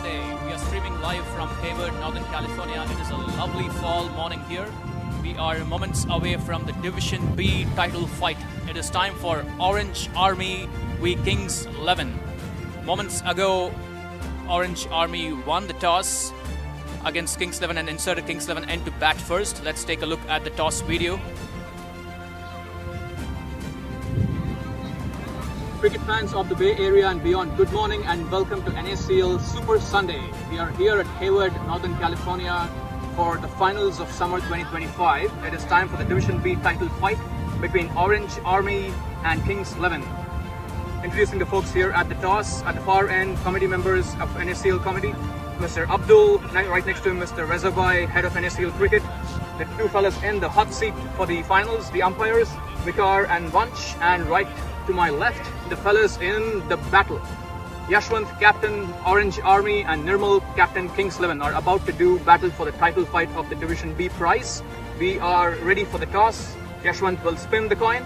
Sunday. We are streaming live from Hayward, Northern California. It is a lovely fall morning here. We are moments away from the Division B title fight. It is time for Orange Army v Kings 11. Moments ago, Orange Army won the toss against Kings 11 and inserted Kings 11 to bat first. Let's take a look at the toss video. Cricket fans of the Bay Area and beyond, good morning and welcome to NACL Super Sunday. We are here at Hayward, Northern California for the finals of Summer 2025. It is time for the Division B title fight between Orange Army and Kings 11. Introducing the folks here at the toss, at the far end, committee members of NACL committee. Mr. Abdul, right next to him, Mr. Rezabai, head of NACL cricket. The two fellas in the hot seat for the finals, the umpires, Vikar and Vanch, and right to my left, the fellas in the battle. Yashwant, captain Orange Army, and Nirmal, captain Kings 11, are about to do battle for the title fight of the Division B prize. We are ready for the toss. Yashwant will spin the coin.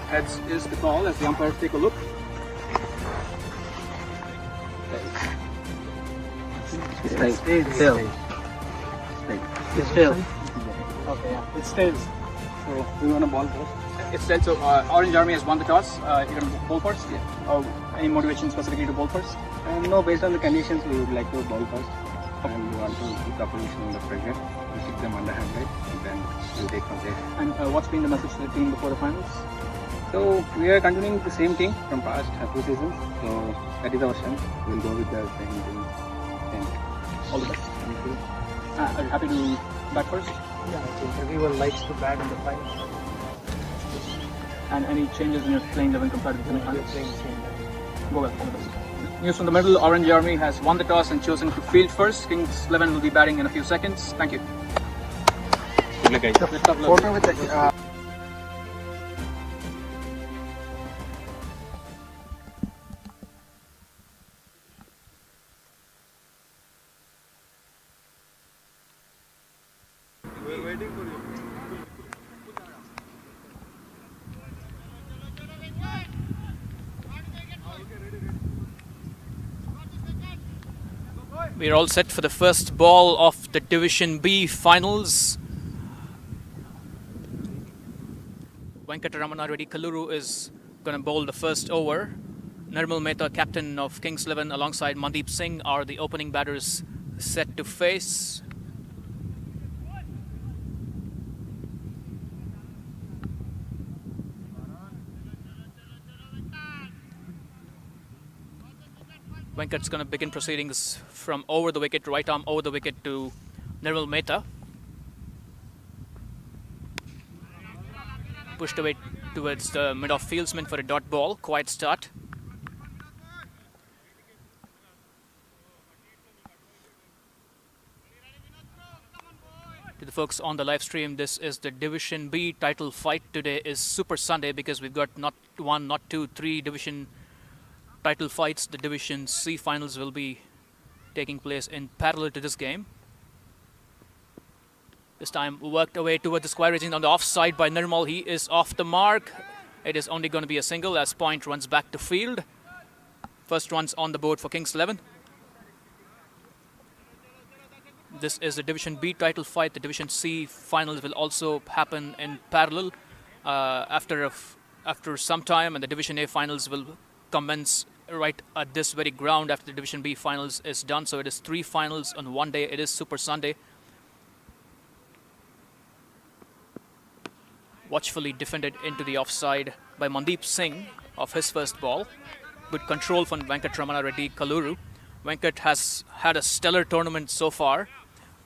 Heads is the call as the umpires take a look. It's still. It's still. Okay, yeah. It stays. So we want to ball first. It's still. So Orange Army has won the toss. You're going to ball first? Yeah. Any motivation specifically to ball first? No, based on the conditions, we would like to ball first. And we want to keep the opposition under pressure. We keep them underhand, right? And then we'll take from there. And what's been the message to the team before the finals? So we are continuing the same thing from past 2 seasons. So that is our strength. We'll go with the same thing. And All the best. thank you. Are you happy to bat first? Yeah, I think everyone likes to bat in the finals. And any changes in your playing 11 compared to the We're finals? playing the same time. Go well. All the best. News from the middle, Orange Army has won the toss and chosen to field first. Kings 11 will be batting in a few seconds. Thank you. Good luck, guys. Let's stop Photo with the We're waiting for you. We are all set for the first ball of the Division B finals. Venkataramana Reddy Kaluru is going to bowl the first over. Nirmal Mehta, captain of Kings 11, alongside Mandeep Singh are the opening batters set to face. Venkat's going to begin proceedings from over the wicket, right arm over the wicket to Nirmal Mehta. Pushed away towards the mid-off fieldsman for a dot ball. Quiet start. To the folks on the live stream, this is the Division B title fight. Today is Super Sunday because we've got not one, not two, three Division title fights. The Division C finals will be taking place in parallel to this game. This time worked away towards the square region on the offside by Nirmal. He is off the mark. It is only going to be a single as Point runs back to field. First runs on the board for Kings 11. This is the Division B title fight. The Division C finals will also happen in parallel after some time, and the Division A finals will commence right at this very ground after the Division B finals is done. So it is 3 finals on one day. It is Super Sunday. Watchfully defended into the offside by Mandeep Singh of his first ball. Good control from Venkataramana Reddy Kaluru. Venkat has had a stellar tournament so far.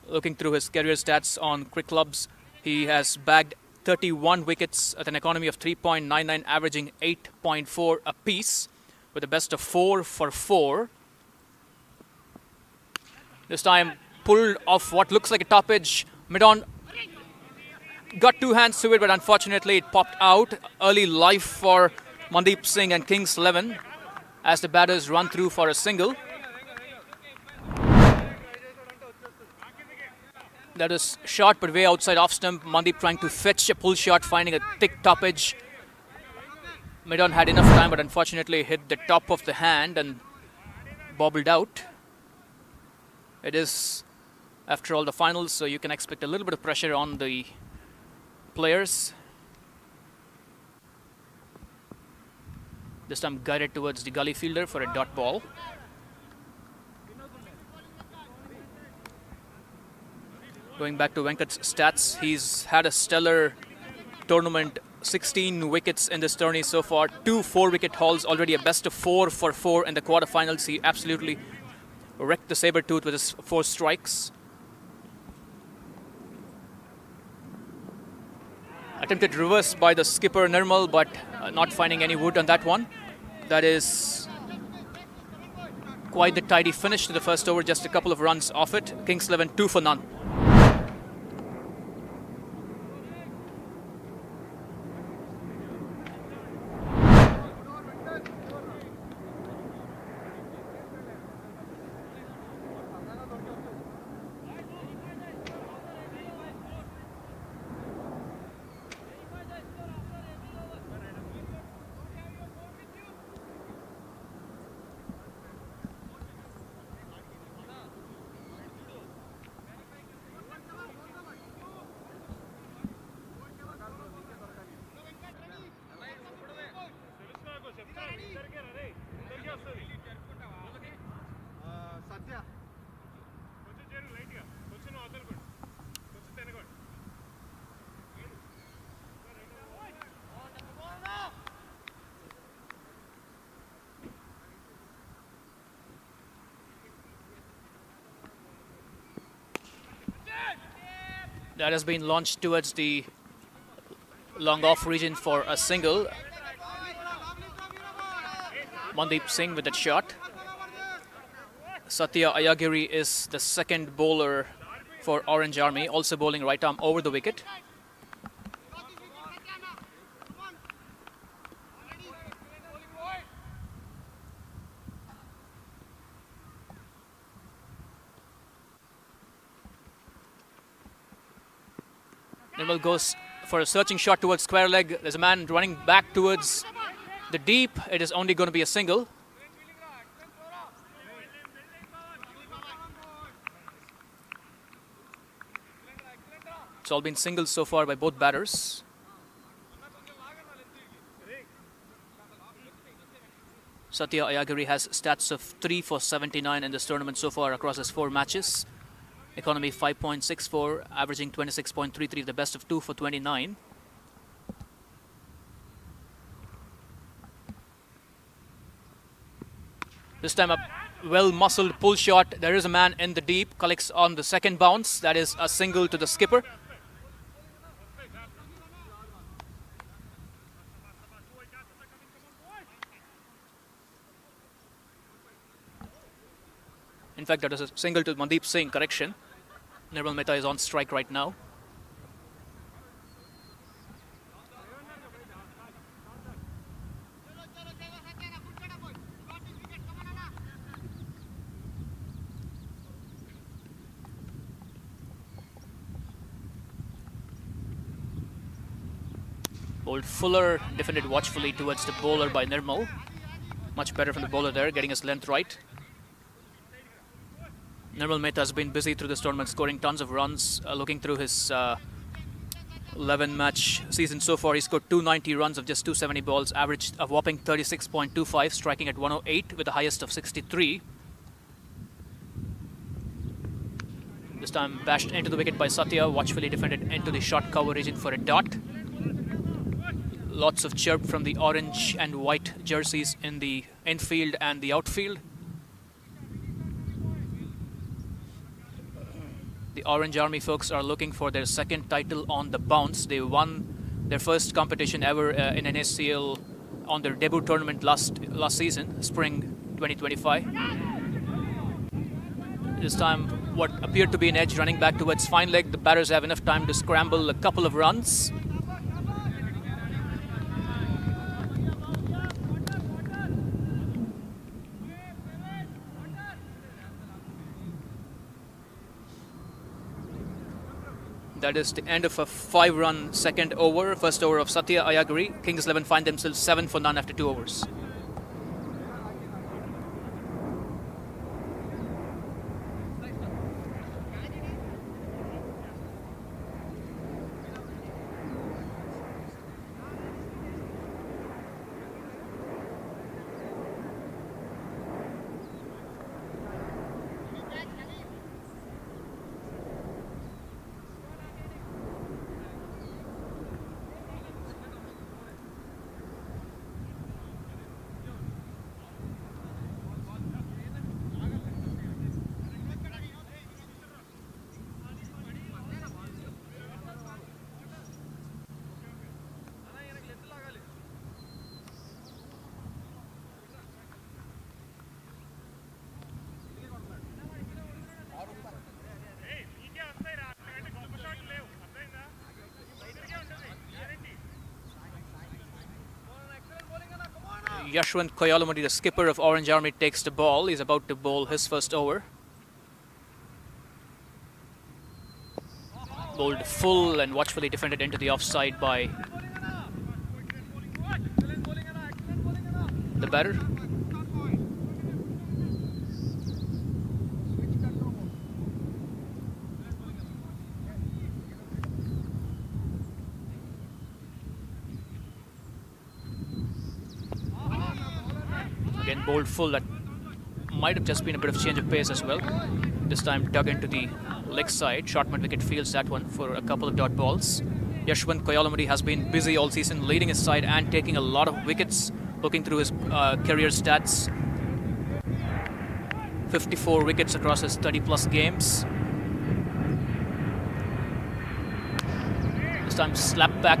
Looking through his career stats on Cricket Clubs, he has bagged 31 wickets at an economy of 3.99, averaging 8.4 apiece, with a best of 4 for 4. This time pulled off what looks like a top edge mid-on. Got 2 hands to it, but unfortunately it popped out. Early life for Mandeep Singh and Kings 11 as the batters run through for a single. That is short but way outside off stump. Mandeep trying to fetch a pull shot, finding a thick top edge. Midon had enough time, but unfortunately hit the top of the hand and bobbled out. It is, after all, the finals, so you can expect a little bit of pressure on the players. This time guided towards the gully fielder for a dot ball. Going back to Venkat's stats, he's had a stellar tournament, 16 wickets in this tourney so far, 2 4-wicket hauls, already a best of 4 for 4 in the quarterfinals. He absolutely wrecked the saber-tooth with his 4 strikes. Attempted reverse by the skipper Nirmal, but not finding any wood on that one. That is quite the tidy finish to the first over, just a couple of runs off it. Kings 11 2 for none. That has been launched towards the long off region for a single. Mandeep Singh with that shot. Satya Ayagiri is the second bowler for Orange Army, also bowling right arm over the wicket. Nirmal goes for a searching shot towards square leg. There's a man running back towards the deep. It is only going to be a single. It's all been singles so far by both batters. Satya Ayagiri has stats of 3 for 79 in this tournament so far across his 4 matches. Economy 5.64, averaging 26.33, the best of 2 for 29. This time a well-muscled pull shot. There is a man in the deep, collects on the second bounce. That is a single to the skipper. In fact, that is a single to Mandeep Singh, correction. Nirmal Mehta is on strike right now. Bowled Fuller, defended watchfully towards the bowler by Nirmal. Much better from the bowler there, getting his length right. Nirmal Mehta has been busy through this tournament, scoring tons of runs. Looking through his 11-match season so far, he scored 290 runs of just 270 balls, averaged a whopping 36.25, striking at 108 with the highest of 63. This time bashed into the wicket by Satya, watchfully defended into the short cover region for a dot. Lots of chirp from the orange and white jerseys in the infield and the outfield. The Orange Army folks are looking for their second title on the bounce. They won their first competition ever in NACL on their debut tournament last season, spring 2025. This time, what appeared to be an edge running back towards fine leg. The batters have enough time to scramble a couple of runs. That is the end of a 5-run second over. First over of Satya Ayaguri. Kings 11 find themselves 7 for none after 2 overs. Yashwant Koyalamudi, the skipper of Orange Army, takes the ball. He's about to bowl his first over. Bowled full and watchfully defended into the offside by the batter. Again bowled full. That might have just been a bit of change of pace as well. This time dug into the leg side. Short mid-wicket fields that one for a couple of dot balls. Yashwant Koyalamudi has been busy all season, leading his side and taking a lot of wickets. Looking through his career stats, 54 wickets across his 30-plus games. This time slapped back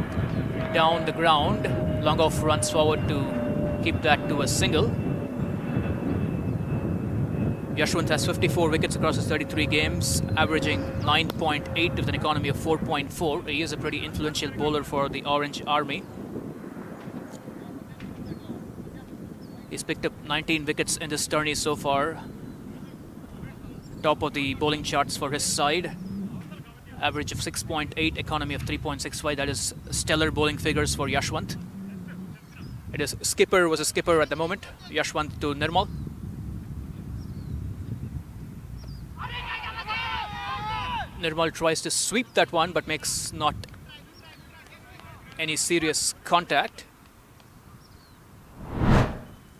down the ground. Long off runs forward to keep that to a single. Yashwant has 54 wickets across his 33 games, averaging 9.8 with an economy of 4.4. He is a pretty influential bowler for the Orange Army. He's picked up 19 wickets in this tourney so far. Top of the bowling charts for his side. Average of 6.8, economy of 3.65. That is stellar bowling figures for Yashwant. It is skipper was a skipper at the moment. Yashwant to Nirmal. Nirmal tries to sweep that one but makes not any serious contact.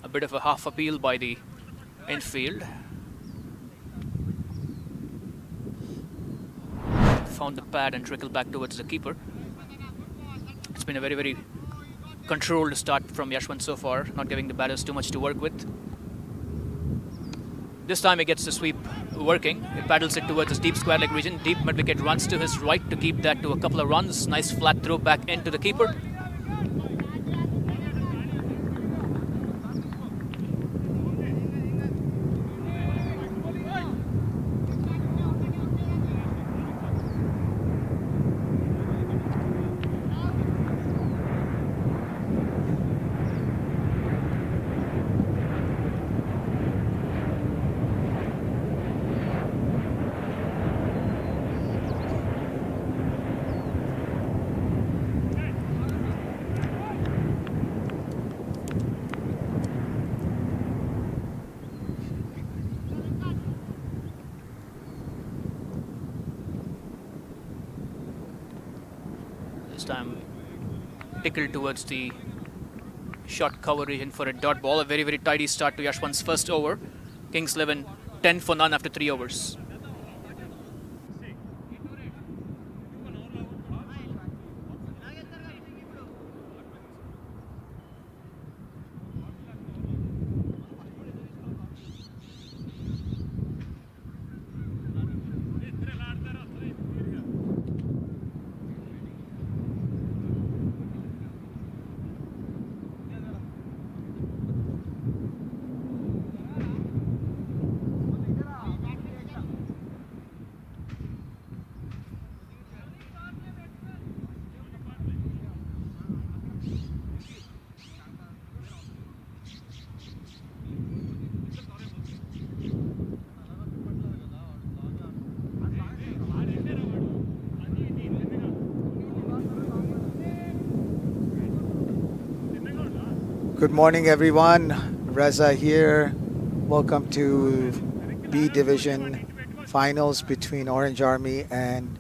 A bit of a half appeal by the infield. Found the pad and trickled back towards the keeper. It's been a very, very controlled start from Yashwant so far, not giving the batters too much to work with. This time he gets the sweep working. He paddles it towards his deep square leg region. Deep mid-wicket runs to his right to keep that to a couple of runs. Nice flat throw back into the keeper. This time tickled towards the short cover region for a dot ball. A very, very tidy start to Yashwant's first over. Kings 11 10 for none after 3 overs. Good morning, everyone. Reza here. Welcome to B Division Finals between Orange Army and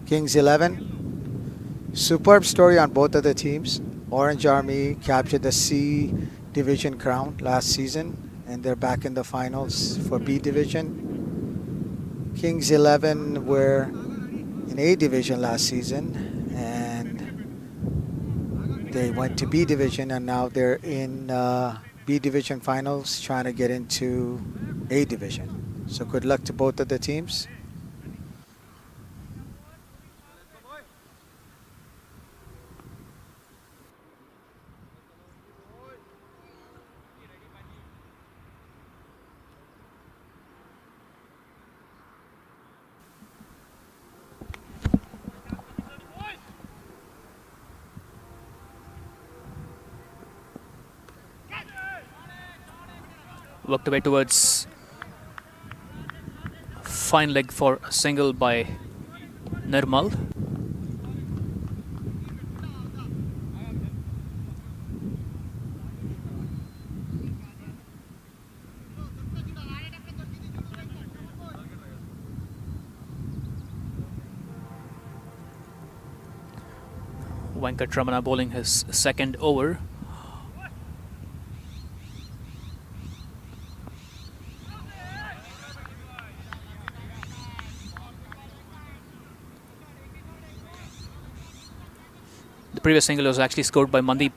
Kings 11. Superb story on both of the teams. Orange Army captured the C Division crown last season, and they're back in the finals for B Division. Kings 11 were in A Division last season, and they went to B Division, and now they're in B Division finals trying to get into A Division. So good luck to both of the teams. Worked away towards fine leg for a single by Nirmal. Venkatramana bowling his second over. The previous single was actually scored by Mandeep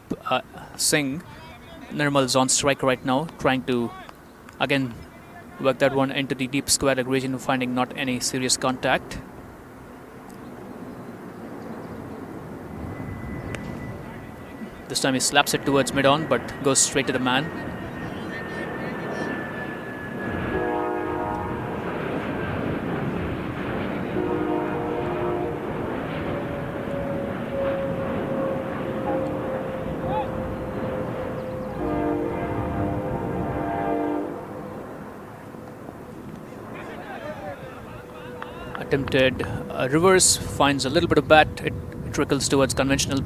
Singh. Nirmal's on strike right now, trying to again work that one into the deep square leg region, finding not any serious contact. This time he slaps it towards mid-on, but goes straight to the man. Attempted reverse, finds a little bit of bat. It trickles towards conventional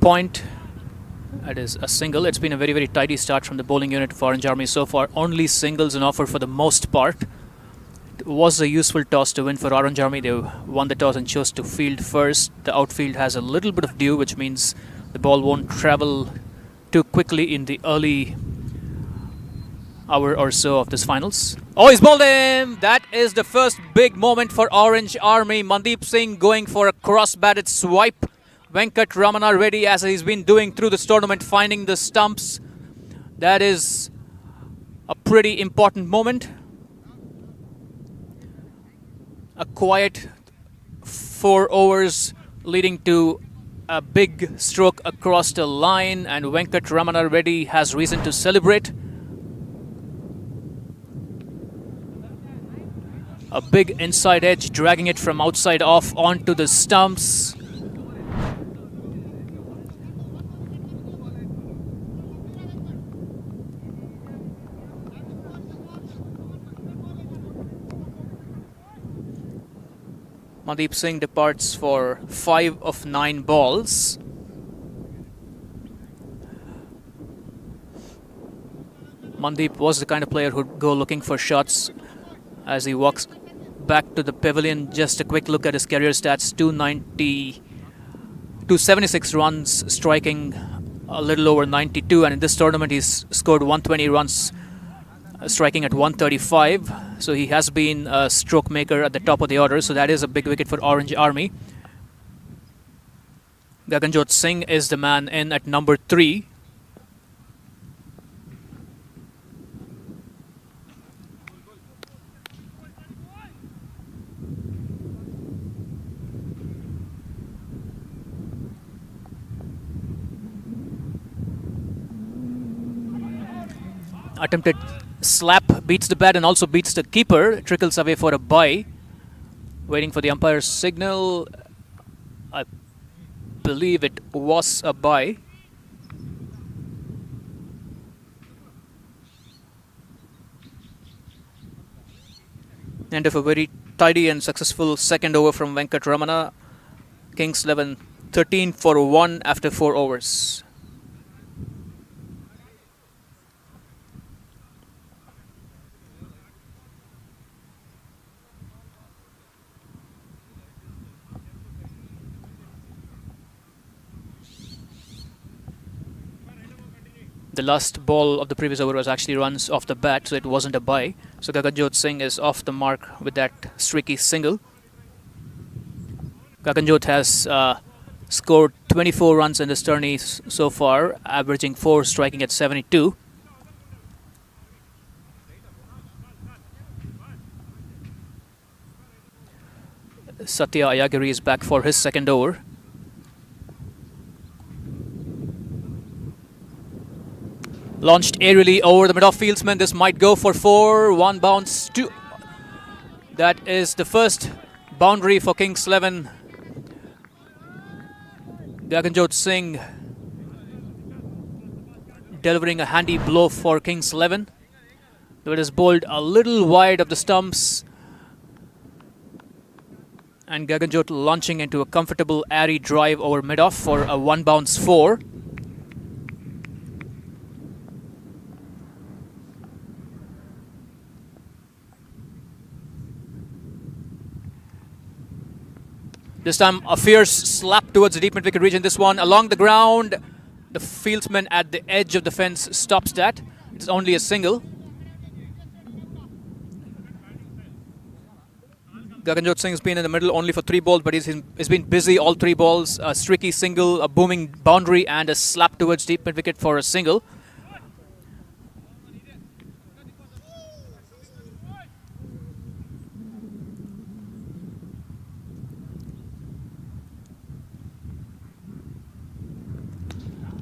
point. That is a single. It's been a very, very tidy start from the bowling unit for Orange Army so far. Only singles in offer for the most part. It was a useful toss to win for Orange Army. They won the toss and chose to field first. The outfield has a little bit of dew, which means the ball won't travel too quickly in the early hour or so of this finals. Oh, he's bowled him! That is the first big moment for Orange Army. Mandeep Singh going for a cross-batted swipe. Venkatramana ready, as he's been doing through this tournament, finding the stumps. That is a pretty important moment. A quiet 4 overs leading to a big stroke across the line, and Venkatramana Reddy has reason to celebrate. A big inside edge, dragging it from outside off onto the stumps. Mandeep Singh departs for 5 of 9 balls. Mandeep was the kind of player who'd go looking for shots as he walks back to the pavilion. Just a quick look at his career stats: 276 runs, striking a little over 92, and in this tournament he's scored 120 runs, striking at 135. So he has been a stroke maker at the top of the order, so that is a big wicket for Orange Army. Gaganjot Singh is the man in at number 3. Attempted slap beats the bat and also beats the keeper. Trickles away for a bye. Waiting for the umpire's signal. I believe it was a bye. End of a very tidy and successful second over from Venkatramana. Kings 11 13 for 1 after 4 overs. The last ball of the previous over was actually runs off the bat, so it wasn't a bye. So Gaganjot Singh is off the mark with that streaky single. Gaganjot has scored 24 runs in this tourney so far, averaging 4, striking at 72. Satya Ayagiri is back for his second over. Launched aerially over the mid-off fieldsman. This might go for 4. One bounce. 2. That is the first boundary for Kings 11. Gaganjot Singh delivering a handy blow for Kings 11. Though it is bowled a little wide of the stumps. And Gaganjot launching into a comfortable airy drive over mid-off for a 1 bounce 4. This time a fierce slap towards the deep mid-wicket region. This one along the ground. The fieldsman at the edge of the fence stops that. It's only a single. Gaganjot Singh has been in the middle only for 3 balls, but he's been busy all 3 balls. A streaky single, a booming boundary, and a slap towards deep mid-wicket for a single.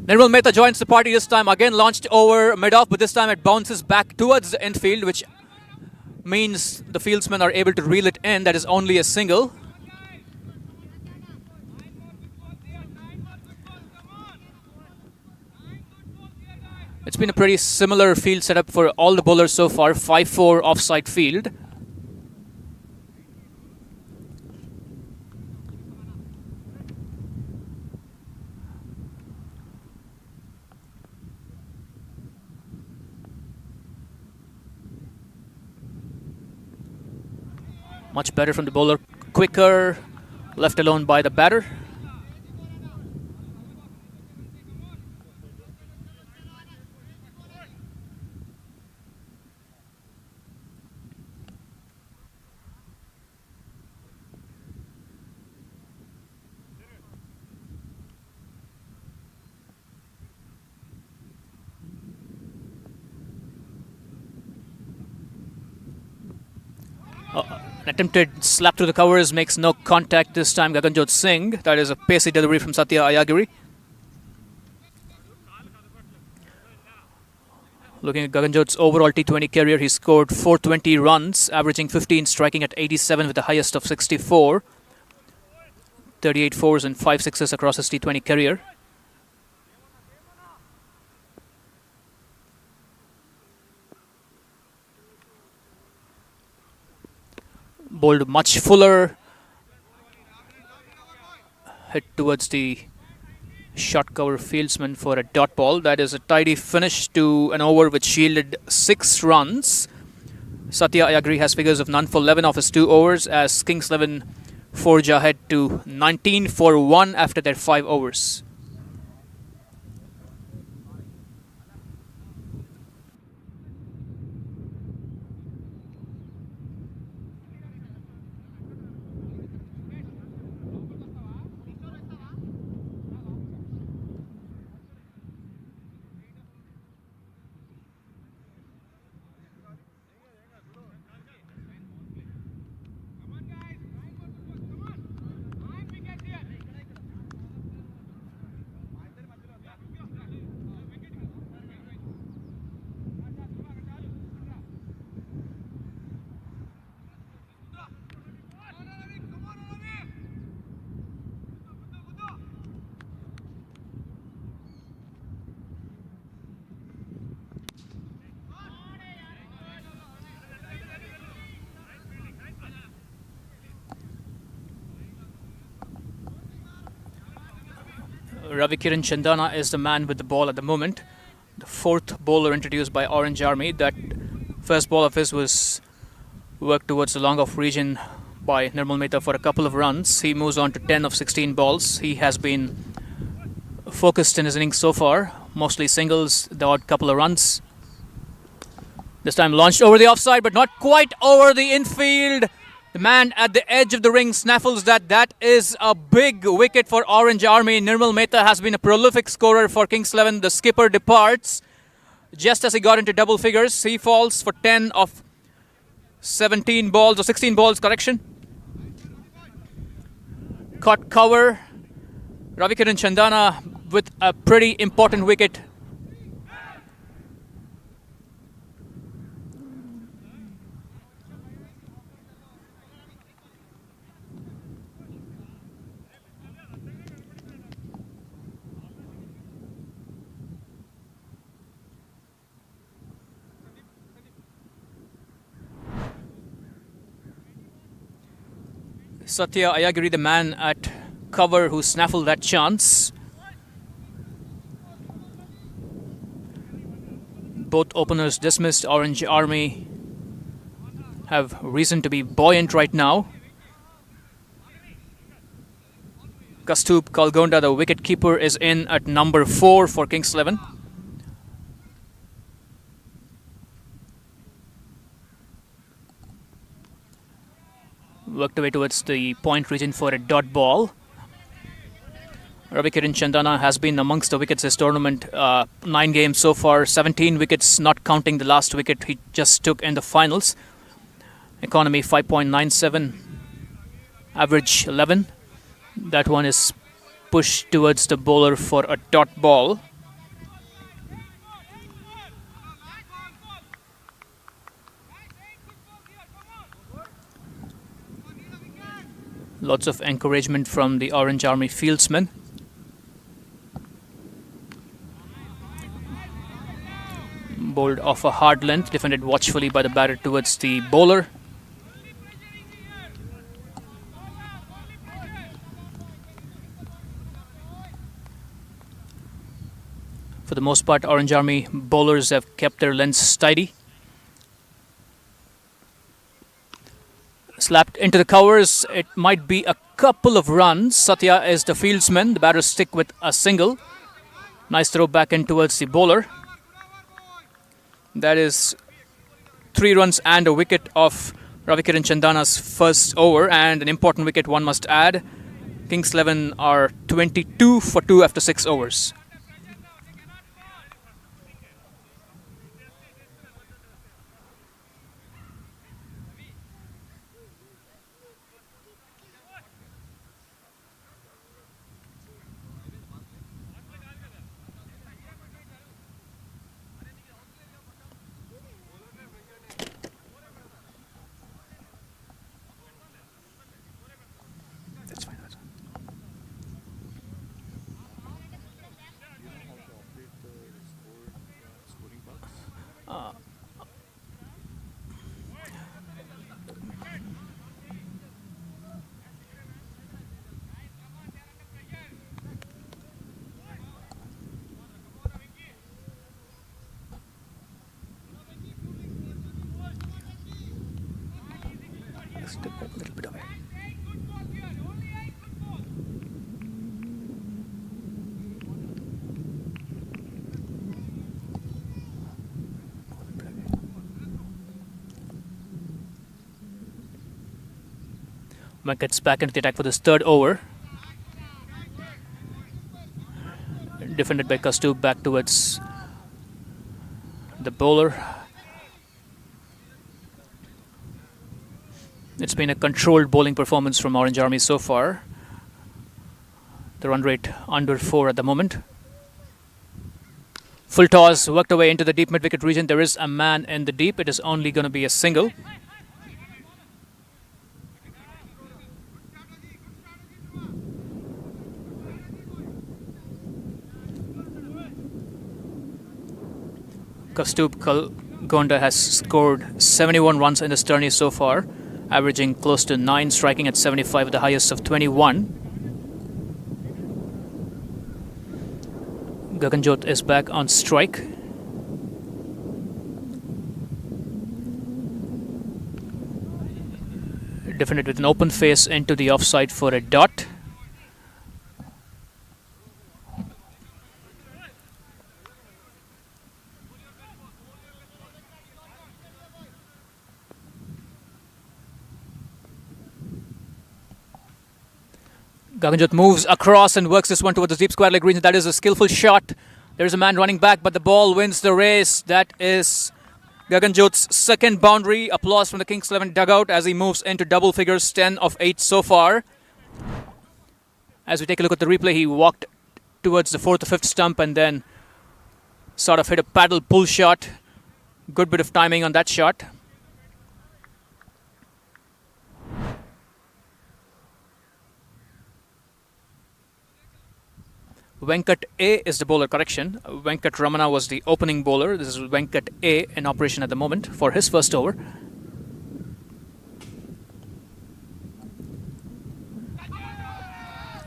Nirmal Mehta joins the party this time, again launched over mid-off, but this time it bounces back towards the infield, which means the fieldsmen are able to reel it in. That is only a single. It's been a pretty similar field setup for all the bowlers so far, 5-4 offside field. Much better from the bowler, quicker, left alone by the batter. An attempted slap through the covers, makes no contact this time. Gaganjot Singh. That is a pacey delivery from Satya Ayagiri. Looking at Gaganjot's overall T20 career, he scored 420 runs, averaging 15, striking at 87 with the highest of 64. 38 fours and 5 sixes across his T20 career. Bowled much fuller, hit towards the short cover fieldsman for a dot ball. That is a tidy finish to an over which yielded 6 runs. Satya Ayagiri has figures of none for 11 of his 2 overs as Kings 11 forge ahead to 19 for 1 after their 5 overs. Ravikiran Chandana is the man with the ball at the moment. The 4th bowler introduced by Orange Army. That first ball of his was worked towards the long off region by Nirmal Mehta for a couple of runs. He moves on to 10 of 16 balls. He has been focused in his innings so far. Mostly singles, the odd couple of runs. This time launched over the offside, but not quite over the infield. The man at the edge of the ring snaffles that. That is a big wicket for Orange Army. Nirmal Mehta has been a prolific scorer for Kings 11. The skipper departs just as he got into double figures. He falls for 10 of 17 balls, or 16 balls, correction. Caught cover. Ravikiran Chandana with a pretty important wicket. Satya Ayagiri, the man at cover who snaffled that chance. Both openers dismissed. Orange Army have reason to be buoyant right now. Kastub Kalgonda, the wicket-keeper, is in at number 4 for Kings 11. Worked away towards the point region for a dot ball. Ravikiran Chandana has been amongst the wickets this tournament. 9 games so far, 17 wickets, not counting the last wicket he just took in the finals. Economy 5.97, average 11. That one is pushed towards the bowler for a dot ball. Lots of encouragement from the Orange Army fieldsmen. Bowled off a hard length, defended watchfully by the batter towards the bowler. For the most part, Orange Army bowlers have kept their lengths tidy. Slapped into the covers, it might be a couple of runs. Satya is the fieldsman, the batters stick with a single. Nice throw back in towards the bowler. That is 3 runs and a wicket of Ravikiran Chandana's first over, and an important wicket one must add. Kings 11 are 22 for 2 after 6 overs. Step back a little bit away. Mike gets back into the attack for this third over. Defended by Kastub, back towards the bowler. It's been a controlled bowling performance from Orange Army so far. The run rate under 4 at the moment. Full toss, worked away into the deep mid-wicket region. There is a man in the deep. It is only going to be a single. Kastub Kalgonda has scored 71 runs in this tourney so far, averaging close to 9, striking at 75 with the highest of 21. Gaganjot is back on strike. Defended with an open face into the offside for a dot. Gaganjot moves across and works this one towards the deep square leg region. That is a skillful shot. There's a man running back, but the ball wins the race. That is Gaganjot's second boundary. Applause from the Kings 11 dugout as he moves into double figures, 10 of 8 so far. As we take a look at the replay, he walked towards the fourth or fifth stump and then sort of hit a paddle pull shot. Good bit of timing on that shot. Venkat A is the bowler, correction. Venkat Ramana was the opening bowler. This is Venkat A in operation at the moment for his first over.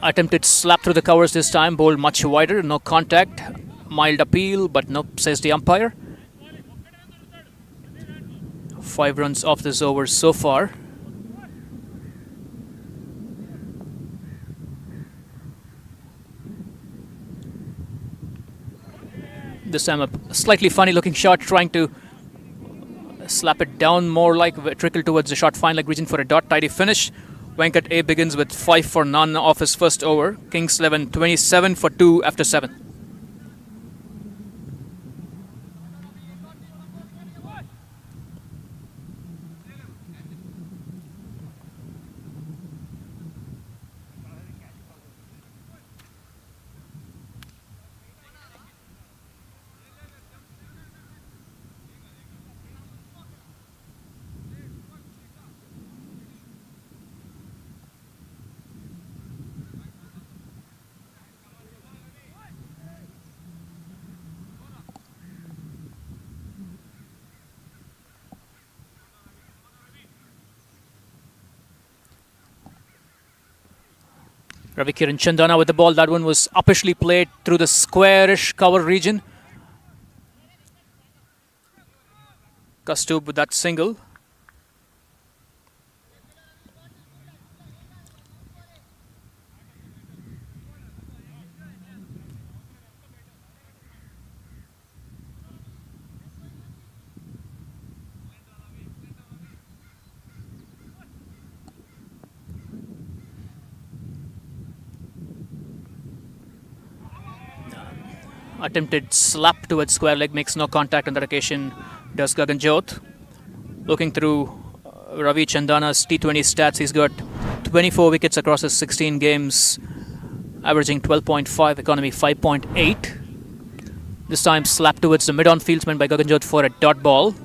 Attempted slap through the covers this time, bowled much wider, no contact. Mild appeal, but nope, says the umpire. 5 runs off this over so far. This time a slightly funny looking shot, trying to slap it down more like a trickle towards the short fine leg region for a dot tidy finish. Venkat A begins with 5 for none off his first over. Kings 11 27 for 2 after 7. Ravi Kiran Chandana with the ball. That one was uppishly played through the squarish cover region. Kastub with that single. Attempted slap towards square leg, makes no contact on that occasion, does Gaganjot. Looking through Ravi Chandana's T20 stats, he's got 24 wickets across his 16 games, averaging 12.5, economy 5.8. This time slap towards the mid-on fieldsman by Gaganjot for a dot ball.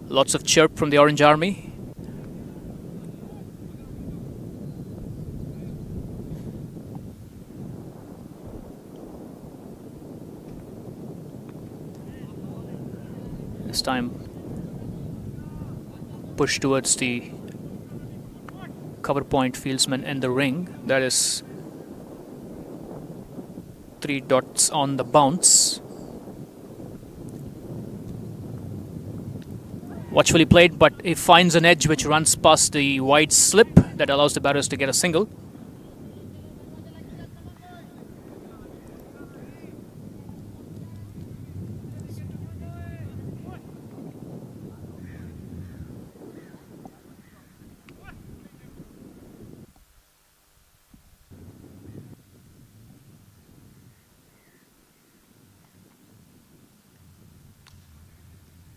Lots of chirp from the Orange Army. This time push towards the cover point fieldsman in the ring. That is 3 dots on the bounce. Watchfully played, but he finds an edge which runs past the wide slip that allows the batters to get a single.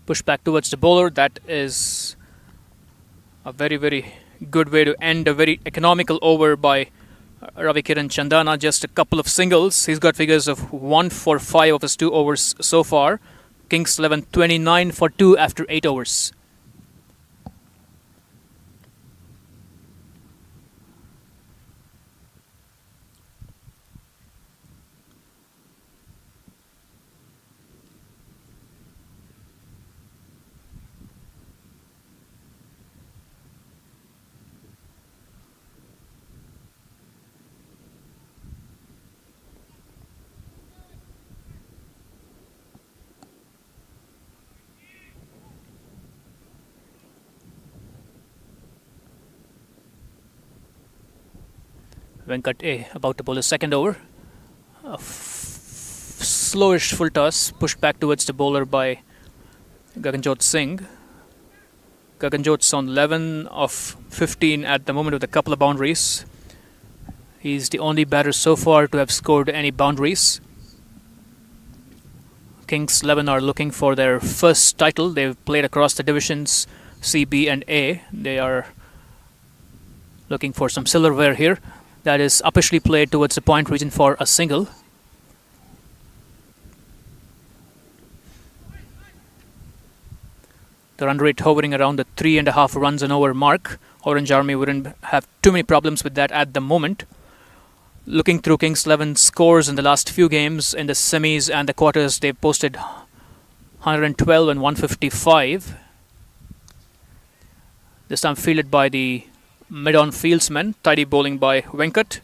Push back towards the bowler. That is a very, very good way to end a very economical over by Ravi Kiran Chandana. Just a couple of singles. He's got figures of 1 for 5 of his 2 overs so far. Kings 11 29 for 2 after 8 overs. Venkat A about to bowl his second over. A slowish full toss pushed back towards the bowler by Gaganjot Singh. Gaganjot's on 11 of 15 at the moment with a couple of boundaries. He's the only batter so far to have scored any boundaries. Kings 11 are looking for their first title. They've played across the divisions C, B, and A. They are looking for some silverware here. That is uppishly played towards the point region for a single. The run rate hovering around the 3.5 runs an over mark. Orange Army wouldn't have too many problems with that at the moment. Looking through Kings 11's scores in the last few games, in the semis and the quarters, they've posted 112 and 155. This time fielded by the mid-on fieldsmen, tidy bowling by Venkat.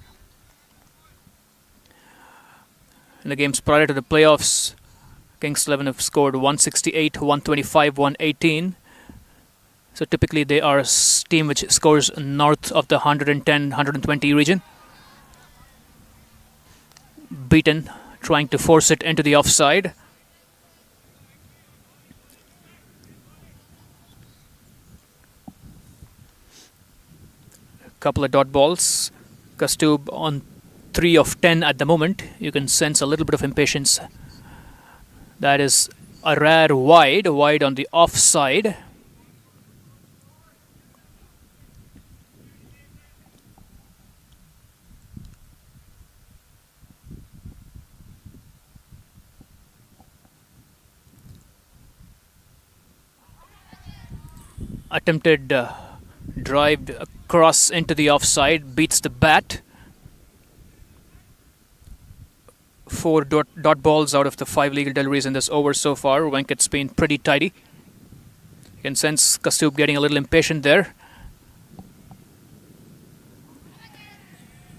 In the games prior to the playoffs, Kings 11 have scored 168, 125, 118. So typically they are a team which scores north of the 110, 120 region. Beaten, trying to force it into the offside. A couple of dot balls. Kastub on 3 of 10 at the moment. You can sense a little bit of impatience. That is a rare wide on the offside. Attempted drive across into the offside, beats the bat. 4 dot balls out of the 5 legal deliveries in this over so far. Venkat's been pretty tidy. You can sense Kastub getting a little impatient there.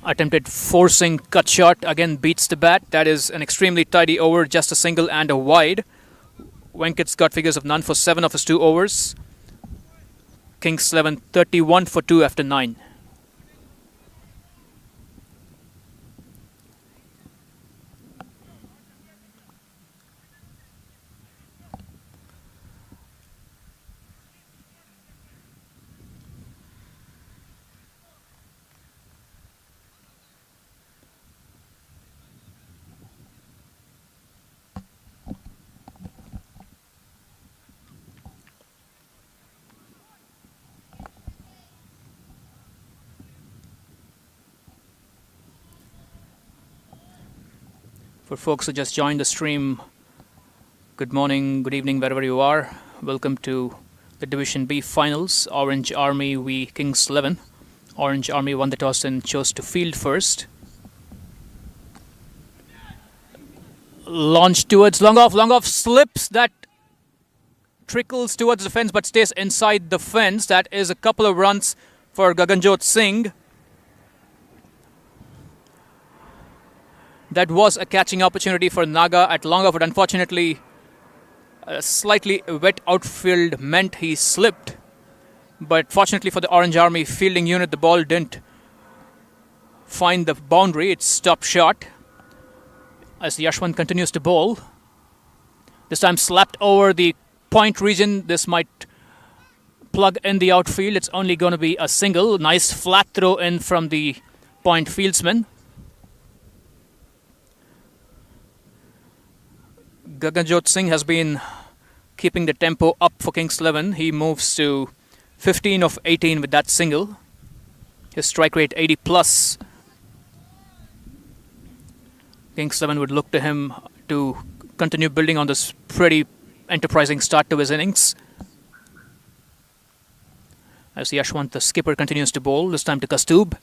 Attempted forcing cut shot, again beats the bat. That is an extremely tidy over, just a single and a wide. Venkat's got figures of none for 7 of his 2 overs. Kings 11 31 for 2 after 9. For folks who just joined the stream, good morning, good evening, wherever you are. Welcome to the Division B finals. Orange Army v Kings 11. Orange Army won the toss and chose to field first. Launch towards long off, slips. That trickles towards the fence but stays inside the fence. That is a couple of runs for Gaganjot Singh. That was a catching opportunity for Naga at long off, but unfortunately a slightly wet outfield meant he slipped. But fortunately for the Orange Army fielding unit, the ball didn't find the boundary. It's stop shot as Yashwant continues to bowl. This time slapped over the point region. This might plug in the outfield. It's only going to be a single. Nice flat throw in from the point fieldsman. Gaganjot Singh has been keeping the tempo up for Kings 11. He moves to 15 of 18 with that single. His strike rate 80 plus. Kings 11 would look to him to continue building on this pretty enterprising start to his innings. As Yashwant, the skipper, continues to bowl, this time to Kastub.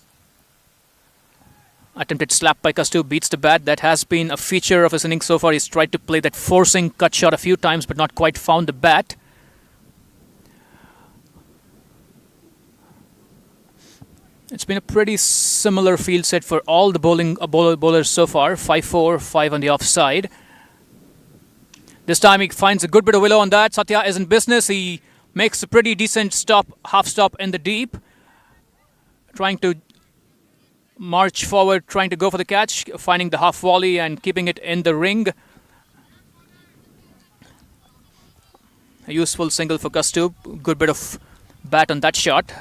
Attempted slap by Kastub, beats the bat. That has been a feature of his innings so far. He's tried to play that forcing cut shot a few times but not quite found the bat. It's been a pretty similar field set for all the bowlers so far. 5-4, 5 on the offside. This time he finds a good bit of willow on that. Satya is in business. He makes a pretty decent stop, half stop in the deep. Trying to march forward, trying to go for the catch, finding the half volley and keeping it in the ring. A useful single for Kastub. Good bit of bat on that shot.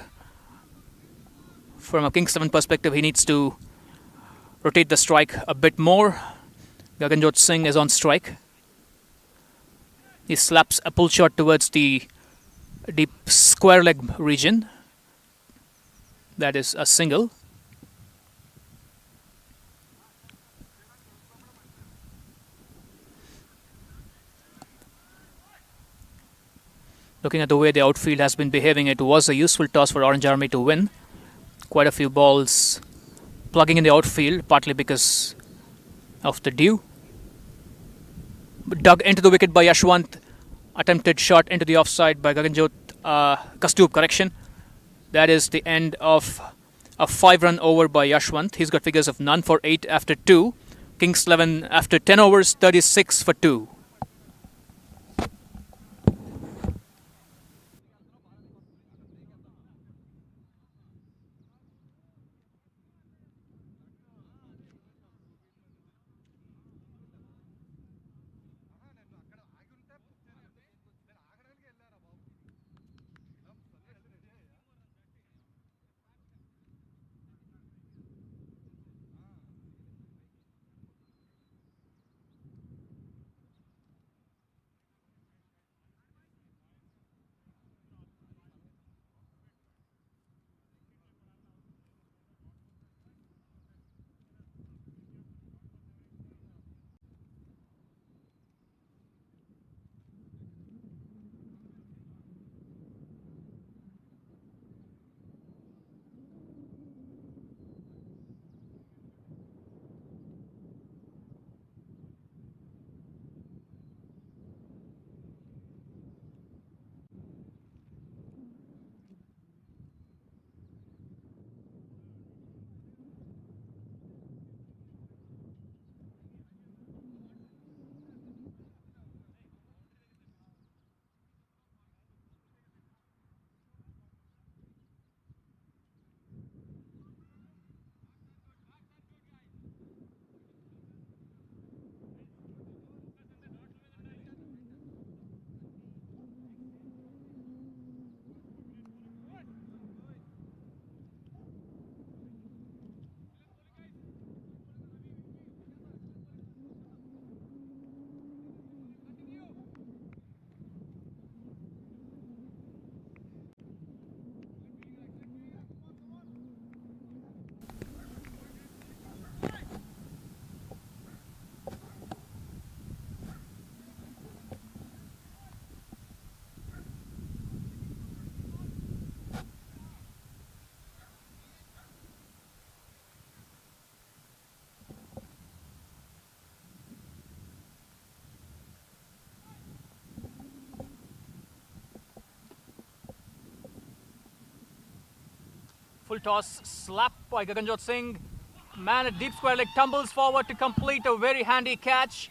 From a Kings 11 perspective, he needs to rotate the strike a bit more. Gaganjot Singh is on strike. He slaps a pull shot towards the deep square leg region. That is a single. Looking at the way the outfield has been behaving, it was a useful toss for Orange Army to win. Quite a few balls plugging in the outfield, partly because of the dew. Dug into the wicket by Yashwant. Attempted shot into the offside by Gaganjot Kastub, correction. That is the end of a 5-run over by Yashwant. He's got figures of none for 8 after 2. Kings 11 after 10 overs, 36 for 2. Full toss, slap by Gaganjot Singh. Man at deep square leg tumbles forward to complete a very handy catch.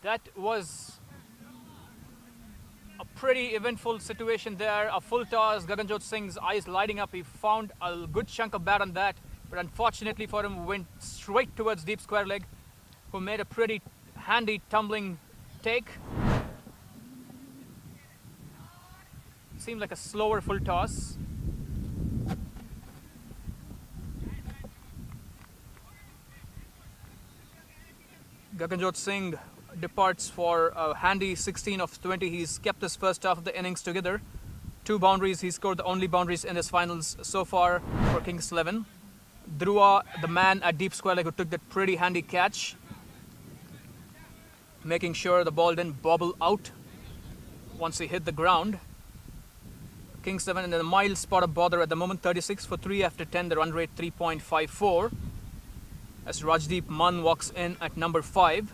That was a pretty eventful situation there. A full toss, Gaganjot Singh's eyes lighting up. He found a good chunk of bat on that, but unfortunately for him, went straight towards deep square leg, who made a pretty handy tumbling take. Seemed like a slower full toss. Gaganjot Singh departs for a handy 16 of 20. He's kept his first half of the innings together. 2 boundaries. He scored the only boundaries in his finals so far for Kings 11. Dhruva, the man at deep square leg, who took that pretty handy catch, making sure the ball didn't bobble out once he hit the ground. Kings 11 in a mild spot of bother at the moment, 36 for 3 after 10, the run rate 3.54. As Rajdeep Mann walks in at number 5.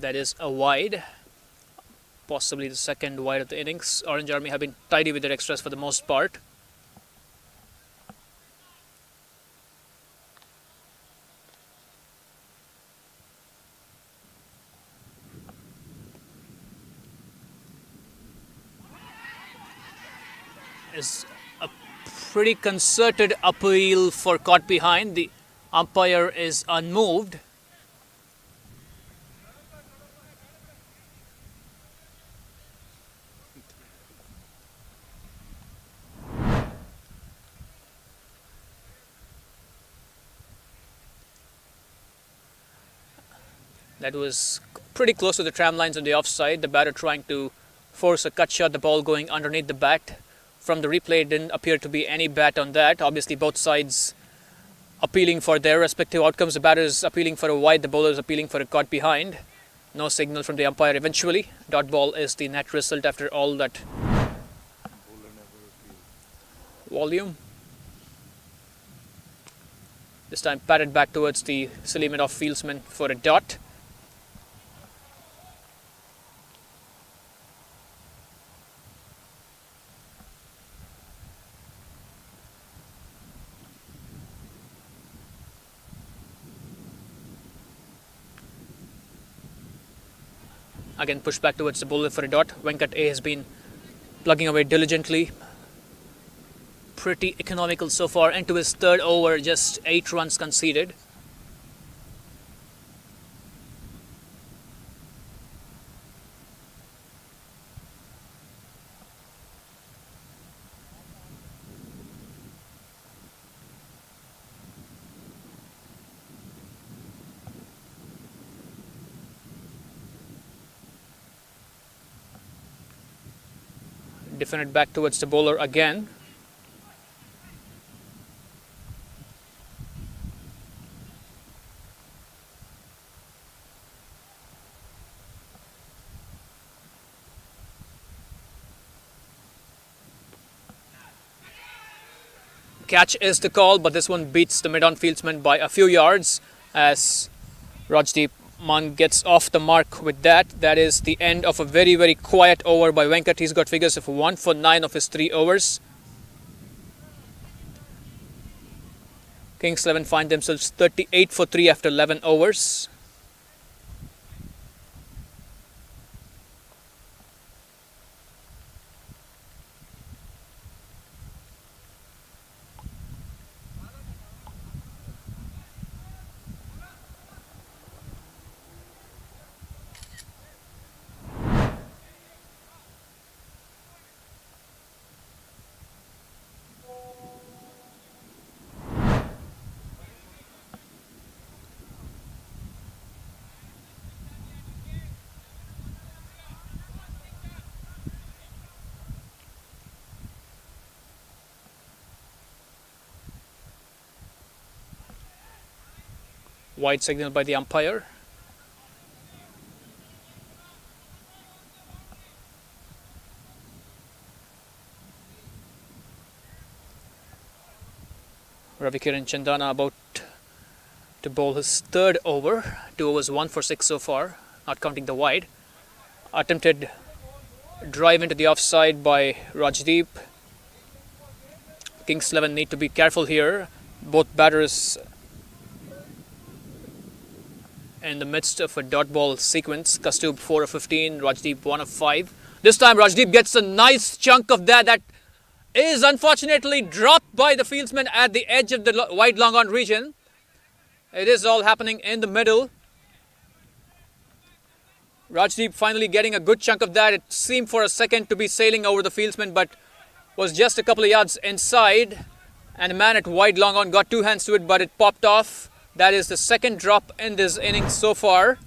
That is a wide, possibly the second wide of the innings. Orange Army have been tidy with their extras for the most part. Is a pretty concerted appeal for caught behind. The umpire is unmoved. That was pretty close to the tram lines on the offside. The batter trying to force a cut shot, the ball going underneath the bat. From the replay, didn't appear to be any bat on that. Obviously, both sides appealing for their respective outcomes. The batter is appealing for a wide, the bowler is appealing for a caught behind. No signal from the umpire eventually. Dot ball is the net result after all that volume. This time patted back towards the silly mid-off fieldsman for a dot. Again pushed back towards the bowler for a dot. Venkat A has been plugging away diligently. Pretty economical so far. Into his third over, just 8 runs conceded. Defended back towards the bowler again. Catch is the call, but this one beats the mid-on fieldsman by a few yards as Rajdeep Man gets off the mark with that. That is the end of a very, very quiet over by Venkat. He's got figures of 1 for 9 of his 3 overs. Kings 11 find themselves 38 for 3 after 11 overs. Wide signal by the umpire. Ravikiran Chandana about to bowl his third over. 2 overs, 1 for 6 so far, not counting the wide. Attempted drive into the offside by Rajdeep. Kings 11 need to be careful here. Both batters in the midst of a dot ball sequence. Kastub 4 of 15, Rajdeep 1 of 5. This time Rajdeep gets a nice chunk of that is unfortunately dropped by the fieldsman at the edge of the wide long on region. It is all happening in the middle. Rajdeep finally getting a good chunk of that. It seemed for a second to be sailing over the fieldsman, but was just a couple of yards inside. And the man at wide long on got 2 hands to it, but it popped off. That is the second drop in this innings so far.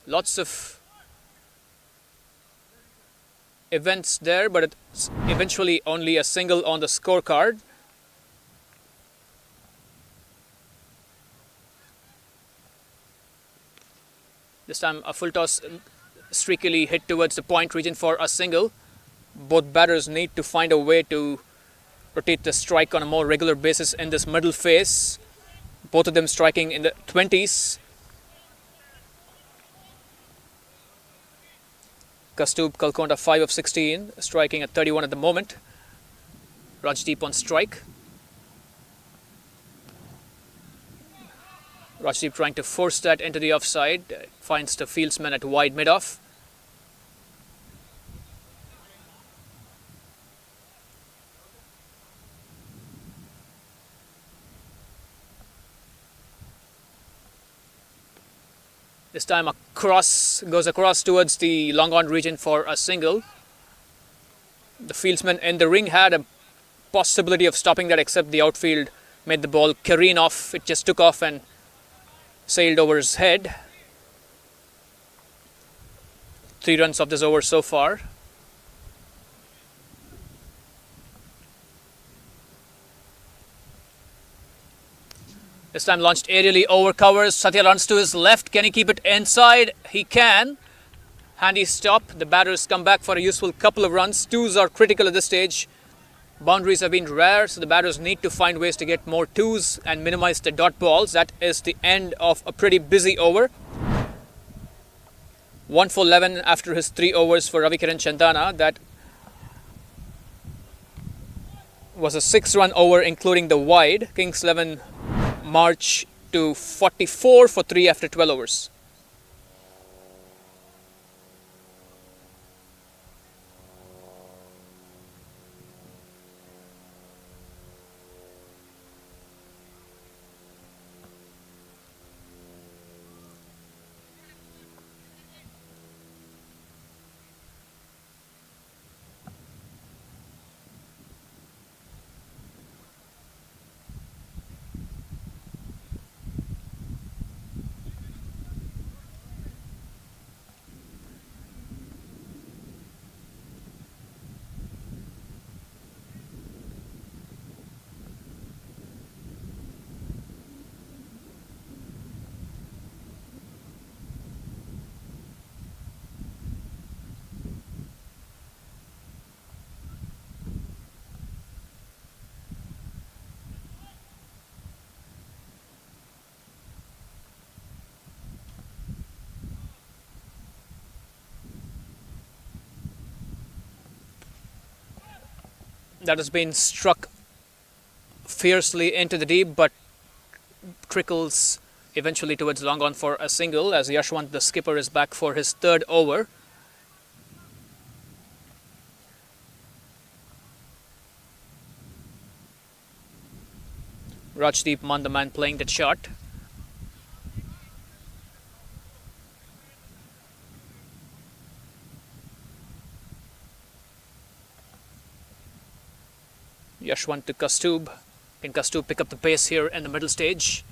Lots of events there, but it's eventually only a single on the scorecard. This time a full toss streakily hit towards the point region for a single. Both batters need to find a way to rotate the strike on a more regular basis in this middle phase. Both of them striking in the 20s. Kastub Kalkonda 5 of 16, striking at 31 at the moment. Rajdeep on strike. Rajdeep trying to force that into the offside, finds the fieldsman at wide mid-off. This time a cross goes across towards the long on region for a single. The fieldsman in the ring had a possibility of stopping that, except the outfield made the ball careen off. It just took off and sailed over his head. 3 runs of this over so far. This time launched aerially over covers. Satya runs to his left. Can he keep it inside? He can. Handy stop. The batters come back for a useful couple of runs. Twos are critical at this stage. Boundaries have been rare, so the batters need to find ways to get more twos and minimize the dot balls. That is the end of a pretty busy over. 1 for 11 after his 3 overs for Ravikiran Chandana. That was a 6-run over, including the wide. Kings 11 march to 44 for 3 after 12 overs. That has been struck fiercely into the deep, but trickles eventually towards long on for a single, as Yashwant, the skipper, is back for his 3rd over. Rajdeep Mann, the man playing that shot. Yashwant to Kastub. Can Kastub pick up the pace here in the middle stage?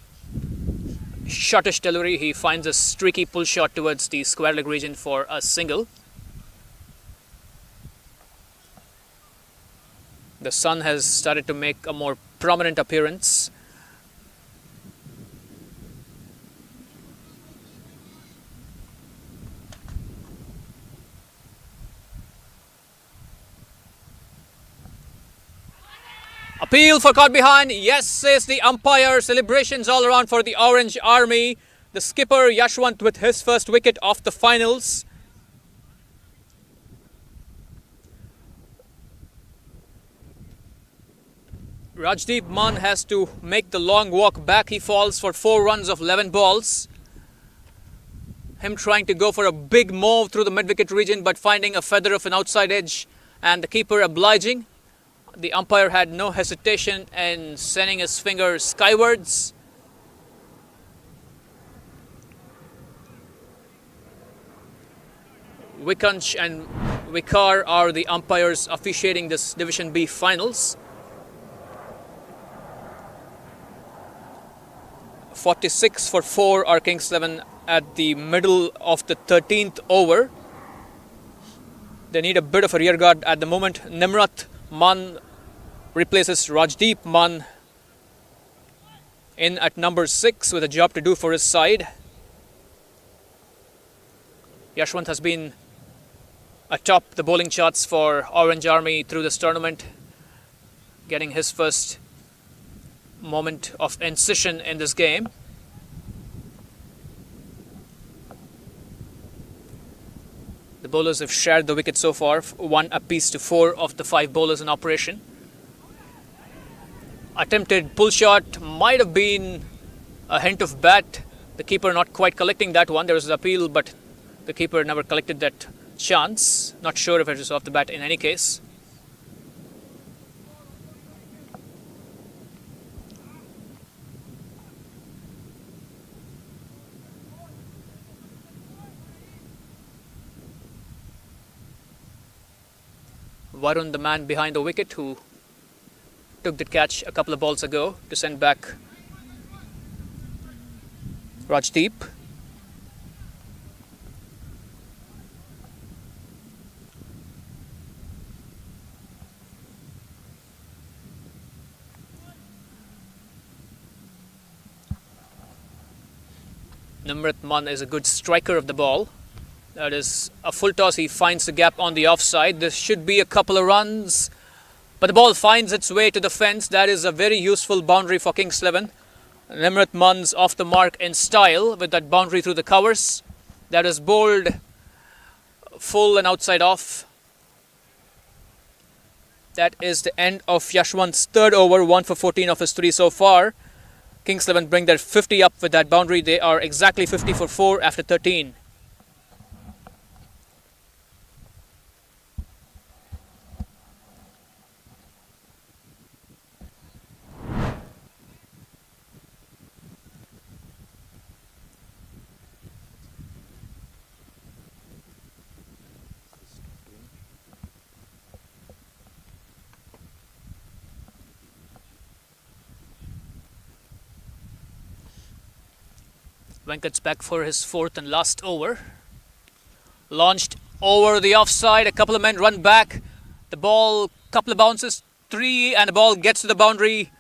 Shortish delivery. He finds a streaky pull shot towards the square leg region for a single. The sun has started to make a more prominent appearance. Appeal for caught behind. Yes, says the umpire. Celebrations all around for the Orange Army. The skipper Yashwant with his first wicket of the finals. Rajdeep Mann has to make the long walk back. He falls for 4 runs of 11 balls. Him trying to go for a big move through the mid-wicket region, but finding a feather of an outside edge, and the keeper obliging. The umpire had no hesitation in sending his finger skywards. Vikansh and Vikar are the umpires officiating this Division B finals. 46 for 4 are Kings 11 at the middle of the 13th over. They need a bit of a rear guard at the moment. Nimrat Mann replaces Rajdeep Mann in at number 6 with a job to do for his side. Yashwant has been atop the bowling charts for Orange Army through this tournament, getting his first moment of incision in this game. The bowlers have shared the wicket so far, one apiece to 4 of the 5 bowlers in operation. Attempted pull shot, might have been a hint of bat. The keeper not quite collecting that one. There was an appeal, but the keeper never collected that chance. Not sure if it was off the bat in any case. Varun, the man behind the wicket, who took the catch a couple of balls ago to send back Rajdeep. Nimrat Mann is a good striker of the ball. That is a full toss. He finds the gap on the offside. This should be a couple of runs. But the ball finds its way to the fence. That is a very useful boundary for Kings 11. Nimrat Mann's off the mark in style with that boundary through the covers. That is bowled full and outside off. That is the end of Yashwant's third over, 1 for 14 of his 3 so far. Kings 11 bring their 50 up with that boundary. They are exactly 50 for 4 after 13. Venkat's back for his 4th and last over. Launched over the offside. A couple of men run back. The ball, couple of bounces, 3, and the ball gets to the boundary.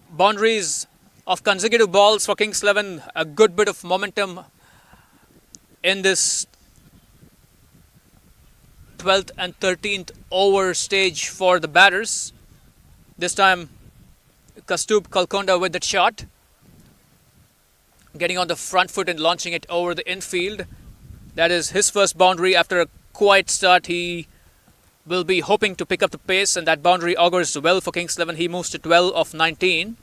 Boundaries of consecutive balls for Kings 11. A good bit of momentum in this 12th and 13th over stage for the batters. This time, Kastub Kalkonda with that shot. Getting on the front foot and launching it over the infield. That is his first boundary after a quiet start. He will be hoping to pick up the pace, and that boundary augurs well for Kings 11. He moves to 12 of 19.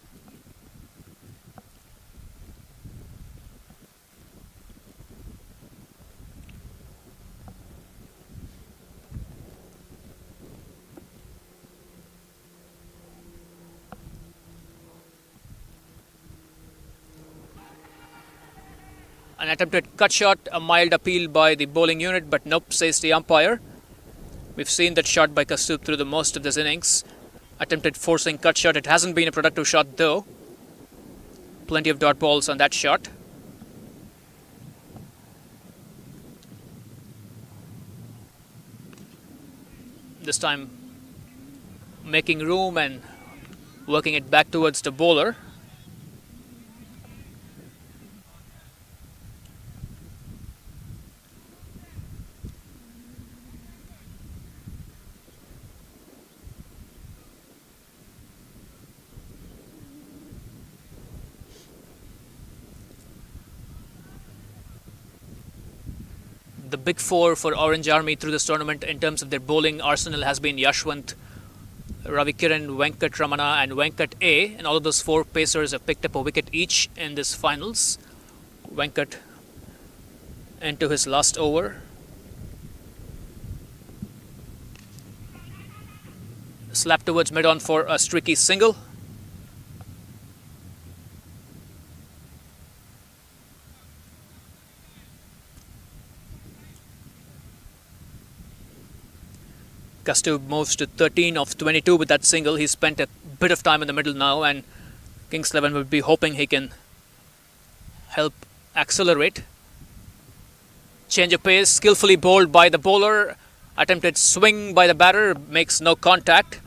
An attempted cut shot, a mild appeal by the bowling unit, but nope, says the umpire. We've seen that shot by Kastub through the most of this innings. Attempted forcing cut shot. It hasn't been a productive shot though. Plenty of dot balls on that shot. This time making room and working it back towards the bowler. The big 4 for Orange Army through this tournament in terms of their bowling arsenal has been Yashwant, Ravikiran, Venkat Ramana and Venkat A. And all of those 4 pacers have picked up a wicket each in this finals. Venkat into his last over. Slap towards mid-on for a streaky single. Kastub moves to 13 of 22 with that single. He spent a bit of time in the middle now, and Kings 11 will be hoping he can help accelerate. Change of pace, skillfully bowled by the bowler. Attempted swing by the batter, makes no contact.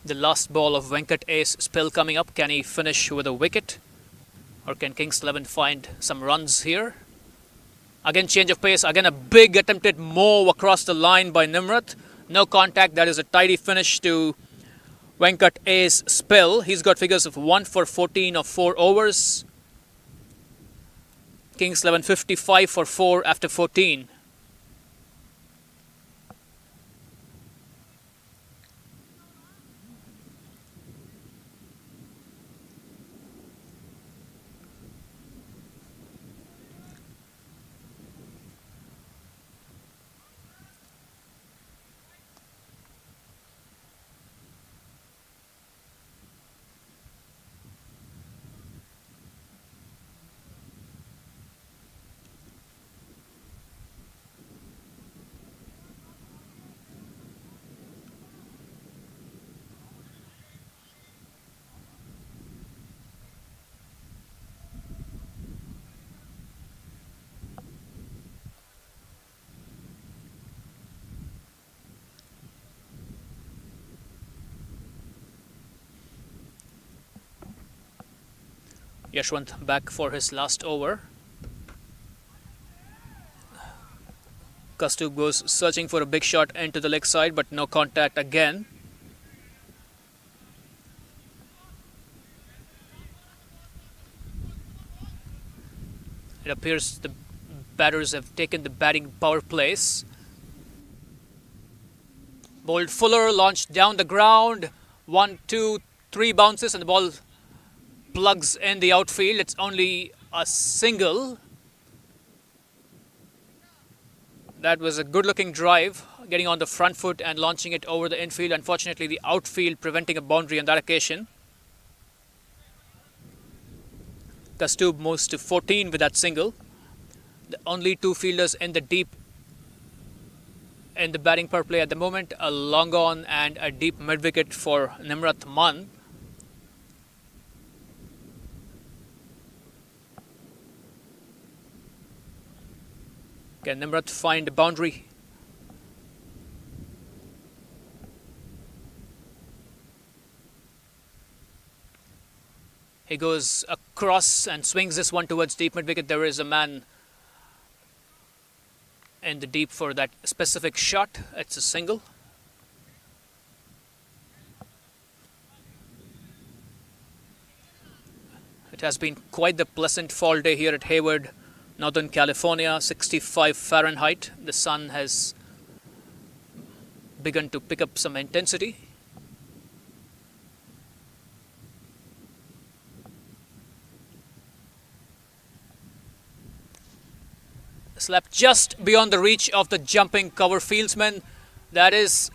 The last ball of Venkat A's spell coming up. Can he finish with a wicket? Or can Kings 11 find some runs here? Again, change of pace. Again, a big attempted move across the line by Nimrat. No contact. That is a tidy finish to Venkat A's spell. He's got figures of 1 for 14 of 4 overs. Kings 11 55 for 4 after 14. Yashwant back for his last over. Kastub goes searching for a big shot into the leg side, but no contact again. It appears the batters have taken the batting power plays. Bowled Fuller, launched down the ground. 1, 2, 3 bounces and the ball plugs in the outfield. It's only a single. That was a good looking drive, getting on the front foot and launching it over the infield. Unfortunately, the outfield preventing a boundary on that occasion. Kastub moves to 14 with that single. The only 2 fielders in the deep in the batting power play at the moment, a long on and a deep mid wicket for Nimrat Mann. Can Nimrat find a boundary? He goes across and swings this one towards deep mid wicket. There is a man in the deep for that specific shot. It's a single. It has been quite the pleasant fall day here at Hayward, Northern California. 65 Fahrenheit. The sun has begun to pick up some intensity. Slap just beyond the reach of the jumping cover fieldsman. That is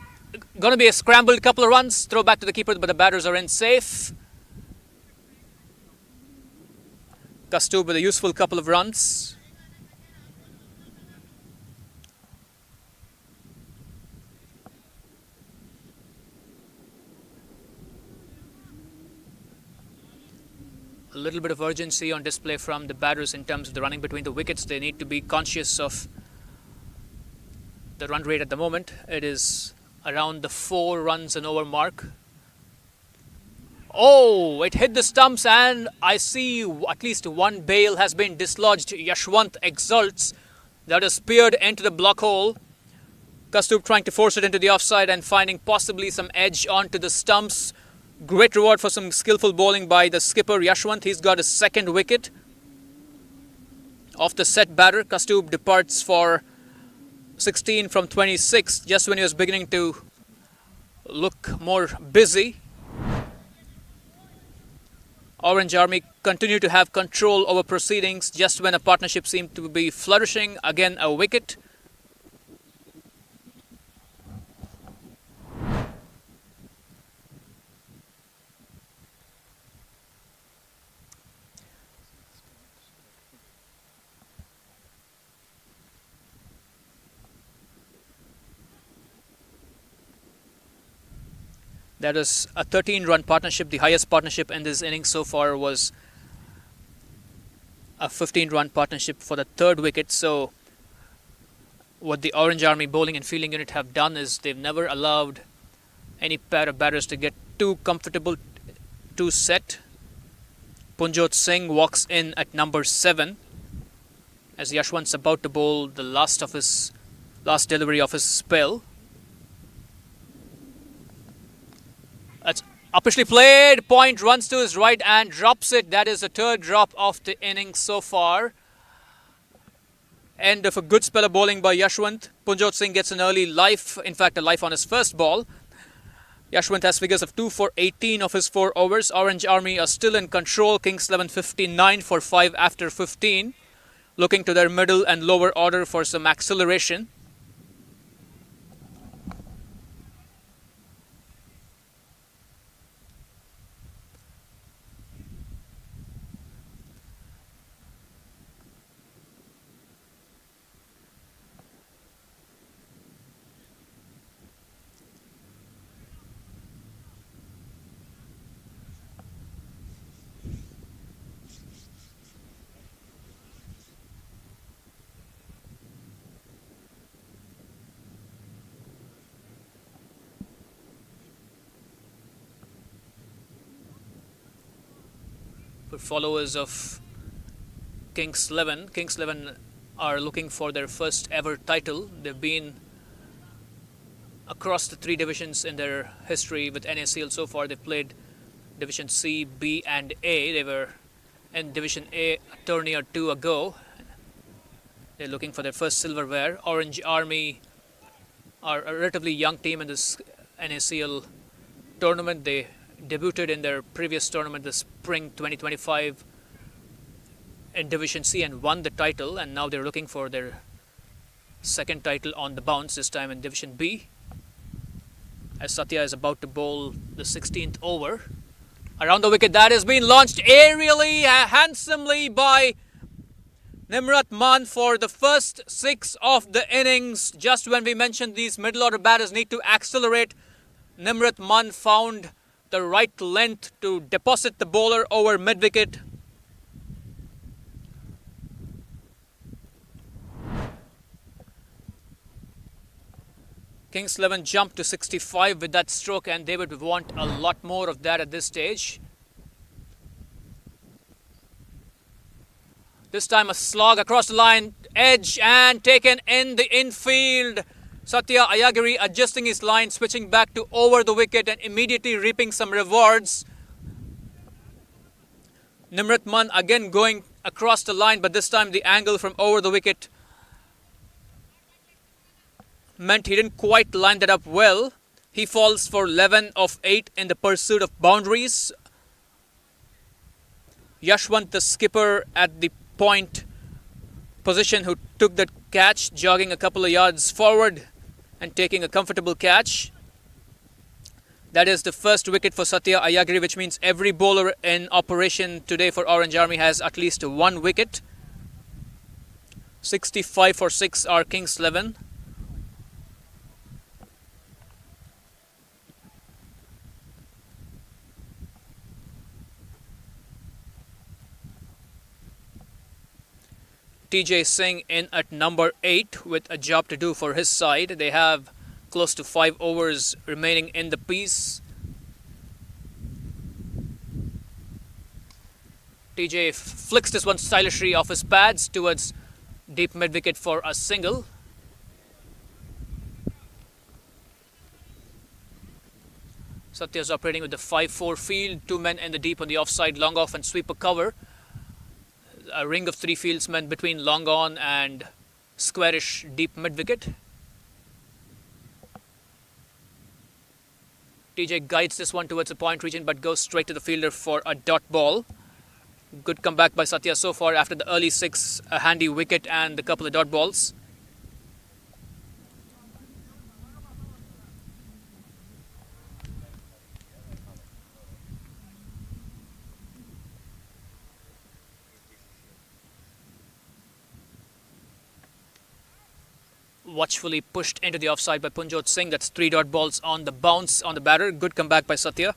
going to be a scrambled couple of runs. Throw back to the keeper, but the batters are in safe. Kastub with a useful couple of runs. A little bit of urgency on display from the batters in terms of the running between the wickets. They need to be conscious of the run rate at the moment. It is around the 4 runs an over mark. Oh, it hit the stumps and I see at least one bail has been dislodged. Yashwant exults. That is speared into the block hole. Kastub trying to force it into the offside and finding possibly some edge onto the stumps. Great reward for some skillful bowling by the skipper Yashwant. He's got his 2nd wicket. Off the set batter, Kastub departs for 16 from 26 just when he was beginning to look more busy. Orange Army continue to have control over proceedings just when a partnership seemed to be flourishing. Again, a wicket. That is a 13-run partnership. The highest partnership in this innings so far was a 15-run partnership for the 3rd wicket. So what the Orange Army bowling and fielding unit have done is they've never allowed any pair of batters to get too comfortable, too set. Punjot Singh walks in at number 7 as Yashwant's about to bowl the last delivery of his spell. That's Upishly played. Point runs to his right and drops it. That is the third drop of the innings so far. End of a good spell of bowling by Yashwant. Punjot Singh gets an early life, in fact a life on his first ball. Yashwant has figures of 2 for 18 of his 4 overs. Orange Army are still in control. Kings 11 59 for 5 after 15. Looking to their middle and lower order for some acceleration. For followers of Kings 11, Kings 11 are looking for their first ever title. They've been across the 3 divisions in their history with NACL so far. They've played Division C, B and A. They were in Division A a tourney or 2 ago. They're looking for their first silverware. Orange Army are a relatively young team in this NACL tournament. They debuted in their previous tournament, the Spring 2025 in Division C, and won the title, and now they're looking for their second title on the bounce, this time in Division B. As Satya is about to bowl the 16th over. Around the wicket, that has been launched aerially, handsomely by Nimrat Mann for the first 6 of the innings. Just when we mentioned these middle order batters need to accelerate, Nimrat Mann found the right length to deposit the bowler over mid-wicket. Kings 11 jumped to 65 with that stroke, and they would want a lot more of that at this stage. This time a slog across the line, edge and taken in the infield. Satya Ayagiri adjusting his line, switching back to over the wicket and immediately reaping some rewards. Nimrat Mann again going across the line, but this time the angle from over the wicket meant he didn't quite line that up well. He falls for 11 of 8 in the pursuit of boundaries. Yashwant, the skipper at the point position, who took that catch, jogging a couple of yards forward and taking a comfortable catch. That is the first wicket for Satya Ayagiri, which means every bowler in operation today for Orange Army has at least 1 wicket. 65 for 6 are Kings 11. TJ Singh in at number 8 with a job to do for his side. They have close to 5 overs remaining in the piece. TJ flicks this one stylishly off his pads towards deep mid-wicket for a single. Satya's operating with the 5-4 field. 2 men in the deep on the offside, long off and sweeper cover. A ring of 3 fieldsmen between long on and squarish deep mid-wicket. TJ guides this one towards the point region but goes straight to the fielder for a dot ball. Good comeback by Satya so far after the early 6, a handy wicket and a couple of dot balls. Watchfully pushed into the offside by Punjot Singh. That's 3 dot balls on the bounce on the batter. Good comeback by Satya.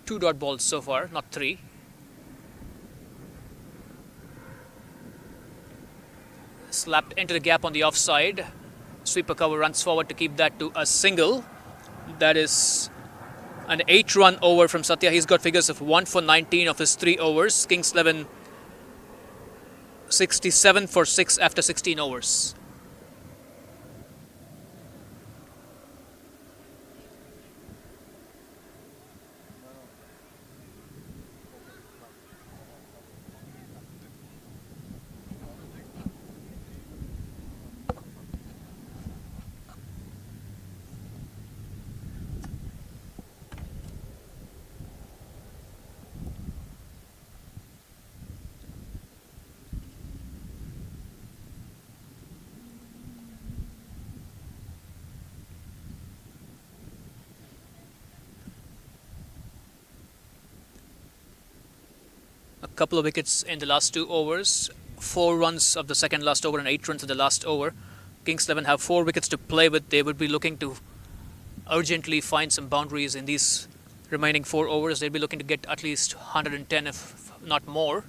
Two dot balls so far, not 3. Slapped into the gap on the offside. Sweeper cover runs forward to keep that to a single. That is An 8-run over from Satya. He's got figures of 1 for 19 of his 3 overs. Kings 11 67 for 6 after 16 overs. A couple of wickets in the last 2 overs. 4 runs of the second last over and 8 runs of the last over. Kings 11 have 4 wickets to play with. They would be looking to urgently find some boundaries in these remaining 4 overs. They'd be looking to get at least 110 if not more.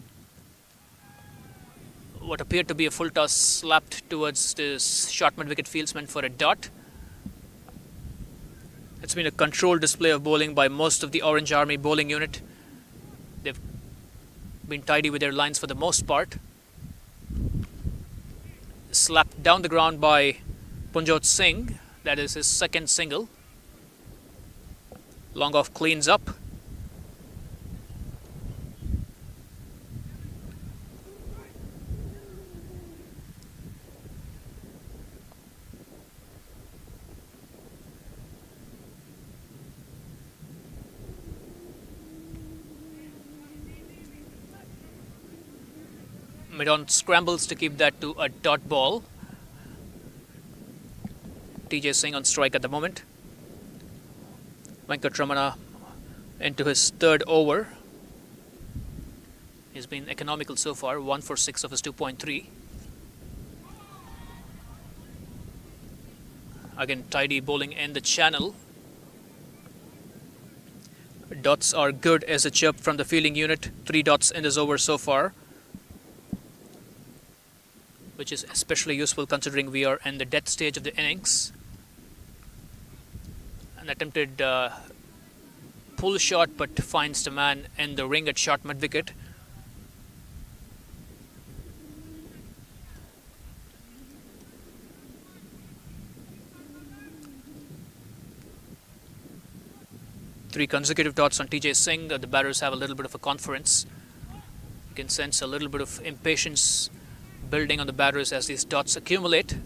What appeared to be a full toss slapped towards this short mid-wicket fieldsman for a dot. It's been a controlled display of bowling by most of the Orange Army bowling unit. They've been tidy with their lines for the most part. Slapped down the ground by Punjot Singh. That is his second single. Long off cleans up. Mid-on scrambles to keep that to a dot ball. TJ Singh on strike at the moment. Venkatramana into his 3rd over. He's been economical so far, 1 for 6 of his 2.3. Again, tidy bowling in the channel. Dots are good as a chirp from the fielding unit. 3 dots in this over so far, which is especially useful considering we are in the death stage of the innings. An attempted pull shot, but finds the man in the ring at short mid-wicket. Three consecutive dots on TJ Singh. The batters have a little bit of a conference. You can sense a little bit of impatience building on the batters as these dots accumulate.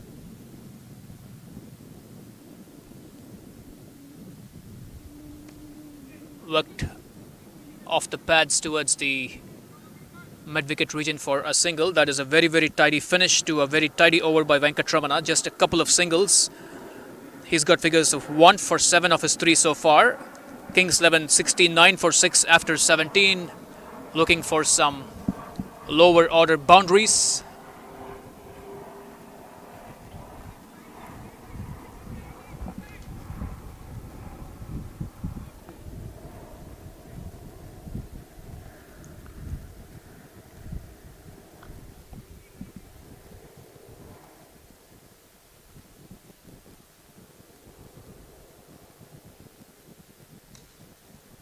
Worked off the pads towards the mid-wicket region for a single. That is a very, very tidy finish to a very tidy over by Venkatramana. Just a couple of singles. He's got figures of 1 for 7 of his 3 so far. Kings 11 69 for 6 after 17. Looking for some lower order boundaries.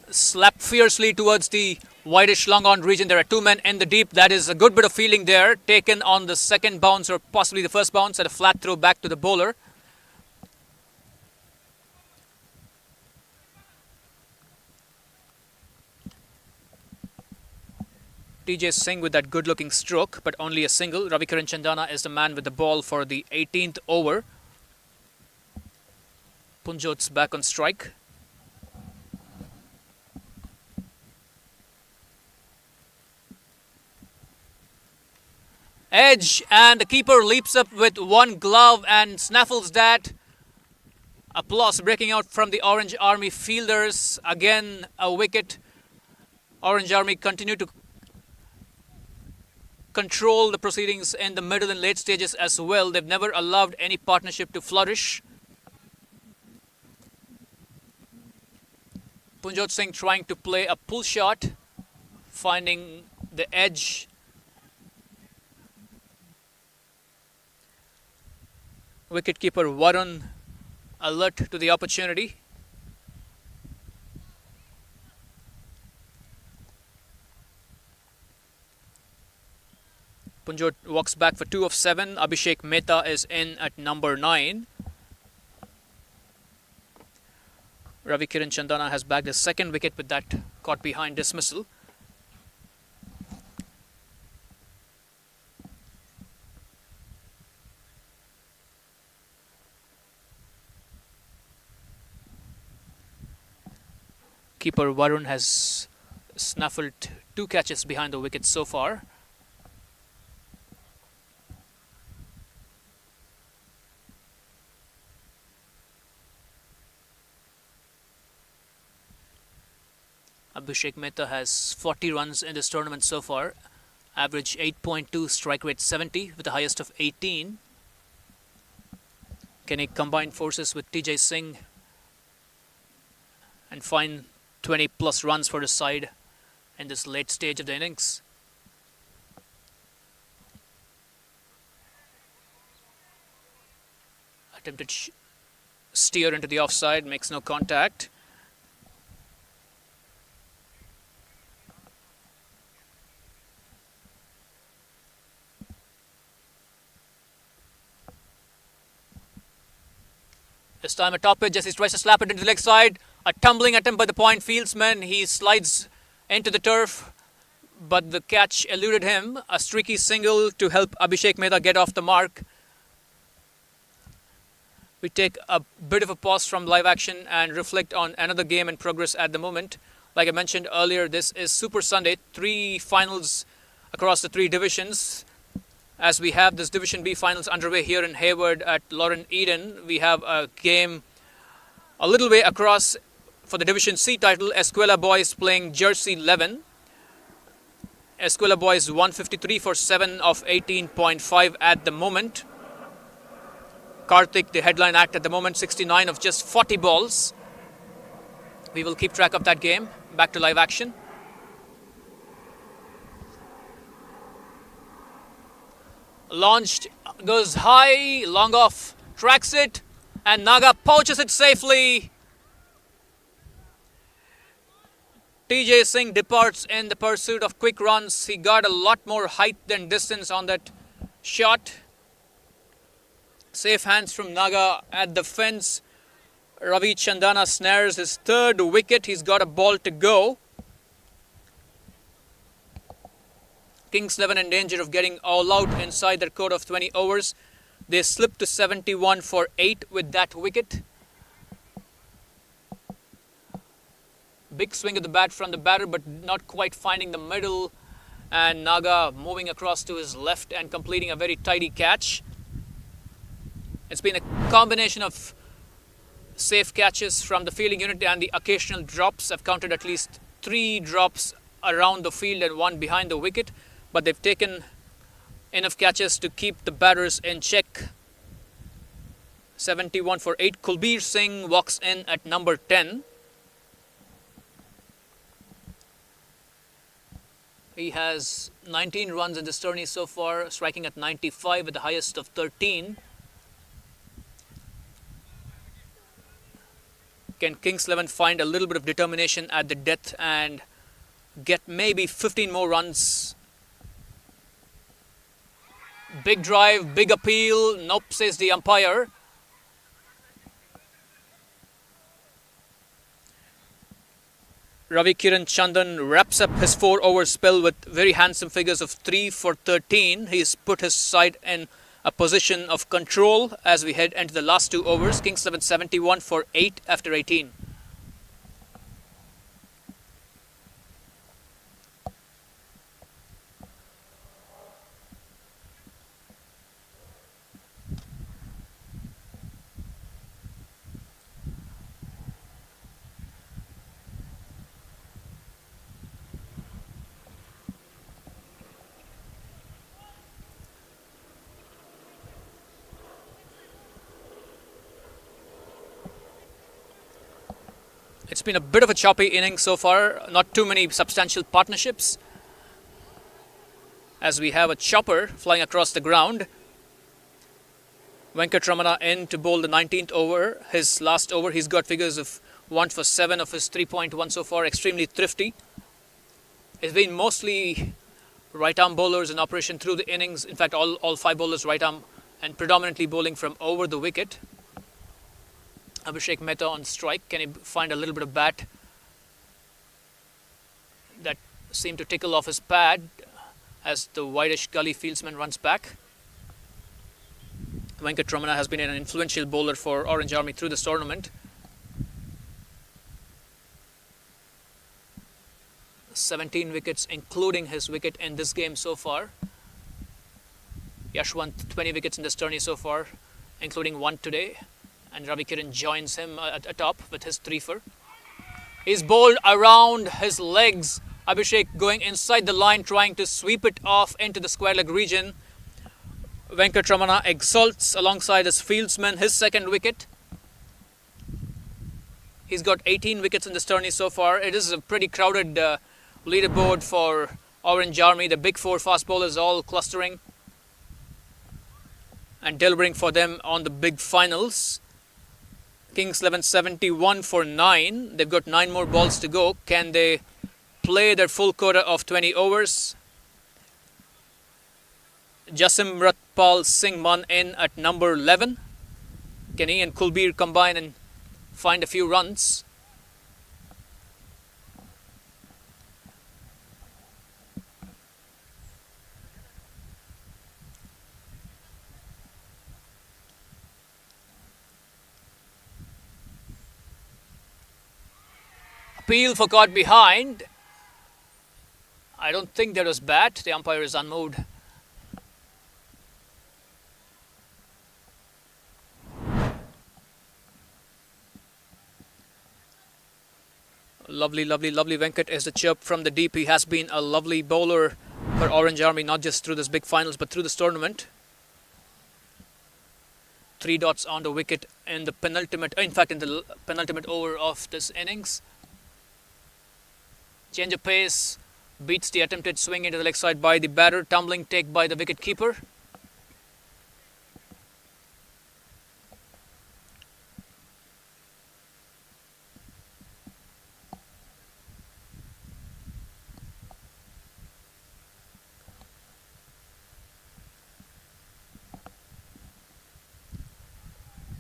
Slapped fiercely towards the whitish long on region. There are 2 men in the deep. That is a good bit of fielding there. Taken on the second bounce or possibly the first bounce, at a flat throw back to the bowler. TJ Singh with that good looking stroke, but only a single. Ravikiran Chandana is the man with the ball for the 18th over. Punjot's back on strike. Edge, and the keeper leaps up with one glove and snaffles that. Applause breaking out from the Orange Army fielders. Again, a wicket. Orange Army continue to control the proceedings in the middle and late stages as well. They've never allowed any partnership to flourish. Punjot Singh trying to play a pull shot, finding the edge. Wicketkeeper Varun alert to the opportunity. Punjot walks back for 2 of 7. Abhishek Mehta is in at number 9. Ravi Kiran Chandana has bagged his second wicket with that caught behind dismissal. Keeper Varun has snaffled 2 catches behind the wicket so far. Abhishek Mehta has 40 runs in this tournament so far, average 8.2, strike rate 70 with the highest of 18. Can he combine forces with TJ Singh and find 20 plus runs for his side in this late stage of the innings? Attempted steer into the offside, makes no contact. This time a top pitch as he tries to slap it into the leg side. A tumbling attempt by the point fieldsman. He slides into the turf, but the catch eluded him. A streaky single to help Abhishek Mehta get off the mark. We take a bit of a pause from live action and reflect on another game in progress at the moment. Like I mentioned earlier, this is Super Sunday. 3 finals across the 3 divisions. As we have this Division B finals underway here in Hayward at Lauren Eden, we have a game a little way across for the Division C title. Escuela Boys playing Jersey 11. Escuela Boys 153 for 7 of 18.5 at the moment. Karthik, the headline act at the moment, 69 of just 40 balls. We will keep track of that game. Back to live action. Launched, goes high, long off, tracks it, and Naga pouches it safely. TJ Singh departs in the pursuit of quick runs. He got a lot more height than distance on that shot. Safe hands from Naga at the fence. Ravi Chandana snares his 3rd wicket. He's got a ball to go. Kings 11 in danger of getting all out inside their quota of 20 overs. They slipped to 71 for 8 with that wicket. Big swing of the bat from the batter, but not quite finding the middle. And Naga moving across to his left and completing a very tidy catch. It's been a combination of safe catches from the fielding unit and the occasional drops. I've counted at least 3 drops around the field and 1 behind the wicket. But they've taken enough catches to keep the batters in check. 71 for 8. Kulbir Singh walks in at number 10. He has 19 runs in this tourney so far, striking at 95 with the highest of 13. Can Kings 11 find a little bit of determination at the death and get maybe 15 more runs? Big drive, big appeal. Nope, says the umpire. Ravi Kiran Chandan wraps up his 4-over spell with very handsome figures of 3 for 13. He's put his side in a position of control as we head into the last 2 overs. Kings 11 71 for 8 after 18. It's been a bit of a choppy inning so far, not too many substantial partnerships. As we have a chopper flying across the ground. Venkatramana in to bowl the 19th over. His last over, he's got figures of 1 for 7 of his 3.1 so far, extremely thrifty. It's been mostly right arm bowlers in operation through the innings. In fact, all 5 bowlers right arm and predominantly bowling from over the wicket. Abhishek Mehta on strike. Can he find a little bit of bat that seemed to tickle off his pad as the whitish gully fieldsman runs back? Venkatramana has been an influential bowler for Orange Army through this tournament. 17 wickets, including his wicket in this game so far. Yashwant, 20 wickets in this tourney so far, including 1 today. And Ravi Kiran joins him at top with his 3-for. He's bowled around his legs. Abhishek going inside the line, trying to sweep it off into the square leg region. Venkatramana exults alongside his fieldsman, his 2nd wicket. He's got 18 wickets in this tourney so far. It is a pretty crowded leaderboard for Orange Army. The big 4 fast bowlers all clustering and delivering for them on the big finals. Kings 11 71 for 9. They've got 9 more balls to go. Can they play their full quota of 20 overs? Jasimratpal Singh Man in at number 11. Can he and Kulbir combine and find a few runs? Appeal for caught behind. I don't think there was bat. The umpire is unmoved. Lovely, lovely, lovely Venkat is the chirp from the deep. He has been a lovely bowler for Orange Army, not just through this big finals, but through this tournament. 3 dots on the wicket in the penultimate, in the penultimate over of this innings. Change of pace, beats the attempted swing into the leg side by the batter. Tumbling take by the wicket keeper.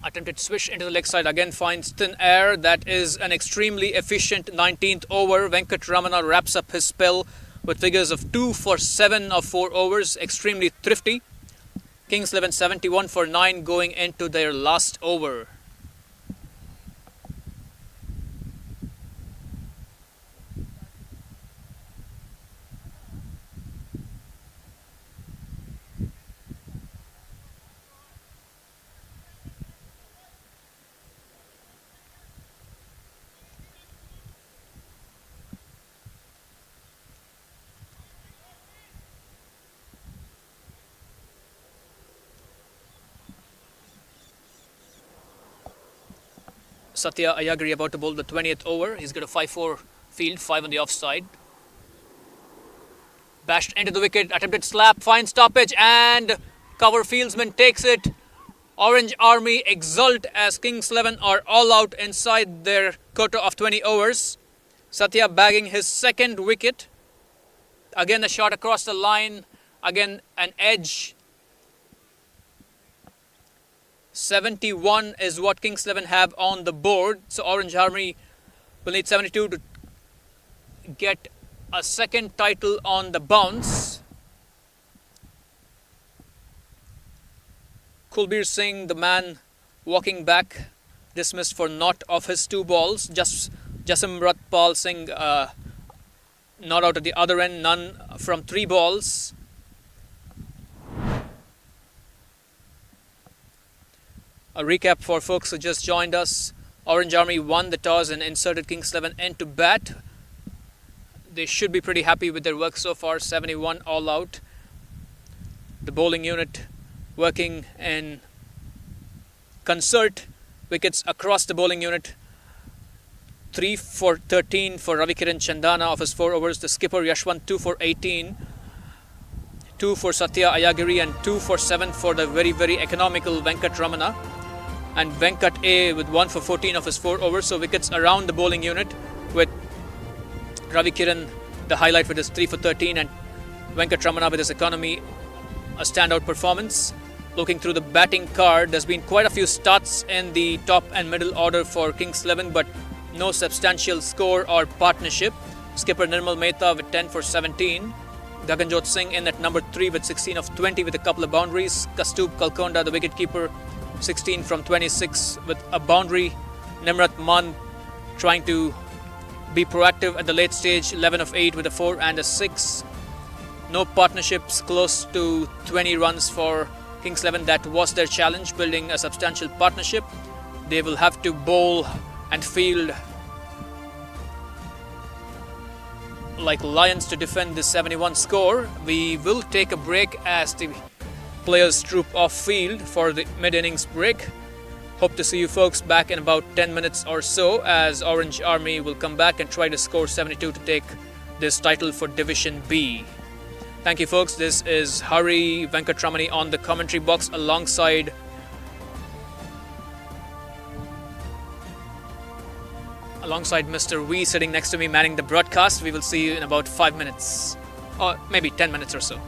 Attempted swish into the leg side, again finds thin air. That is an extremely efficient 19th over. Venkatramana wraps up his spell with figures of 2 for 7 of 4 overs. Extremely thrifty. Kings 11 71 for 9 going into their last over. Satya Ayagri about to bowl the 20th over. He's got a 5-4 field, 5 on the offside. Bashed into the wicket, attempted slap, fine stoppage, and cover fieldsman takes it. Orange Army exult as Kings 11 are all out inside their quota of 20 overs. Satya bagging his 2nd wicket. Again a shot across the line, again an edge. 71 is what Kings 11 have on the board. So Orange Army will need 72 to get a 2nd title on the bounce. Kulbir Singh, the man walking back, dismissed for not of his 2 balls. Jasimratpal Singh not out at the other end, none from 3 balls. A recap for folks who just joined us. Orange Army won the toss and inserted Kings 11 into bat. They should be pretty happy with their work so far. 71 all out. The bowling unit working in concert. Wickets across the bowling unit. 3 for 13 for Ravi Kiran Chandana of his 4 overs. The skipper Yashwant 2 for 18. 2 for Satya Ayagiri and 2 for 7 for the very, very economical Venkatramana. And Venkat A with 1 for 14 of his 4 overs. So wickets around the bowling unit with Ravi Kiran, the highlight with his 3 for 13, and Venkatramana with his economy, a standout performance. Looking through the batting card, there's been quite a few starts in the top and middle order for Kings 11, but no substantial score or partnership. Skipper Nirmal Mehta with 10 for 17. Gaganjot Singh in at number 3 with 16 of 20 with a couple of boundaries. Kastub Kalkonda, the wicketkeeper, 16 from 26 with a boundary. Nimrat Man trying to be proactive at the late stage, 11 of 8 with a 4 and a 6. No partnerships close to 20 runs for Kings 11. That was their challenge, building a substantial partnership. They will have to bowl and field like lions to defend this 71 score. We will take a break as the players troop off field for the mid-innings break. Hope to see you folks back in about 10 minutes or so as Orange Army will come back and try to score 72 to take this title for Division B. Thank you folks. This is Hari Venkatramani on the commentary box alongside Mr. V sitting next to me manning the broadcast. We will see you in about 5 minutes or maybe 10 minutes or so.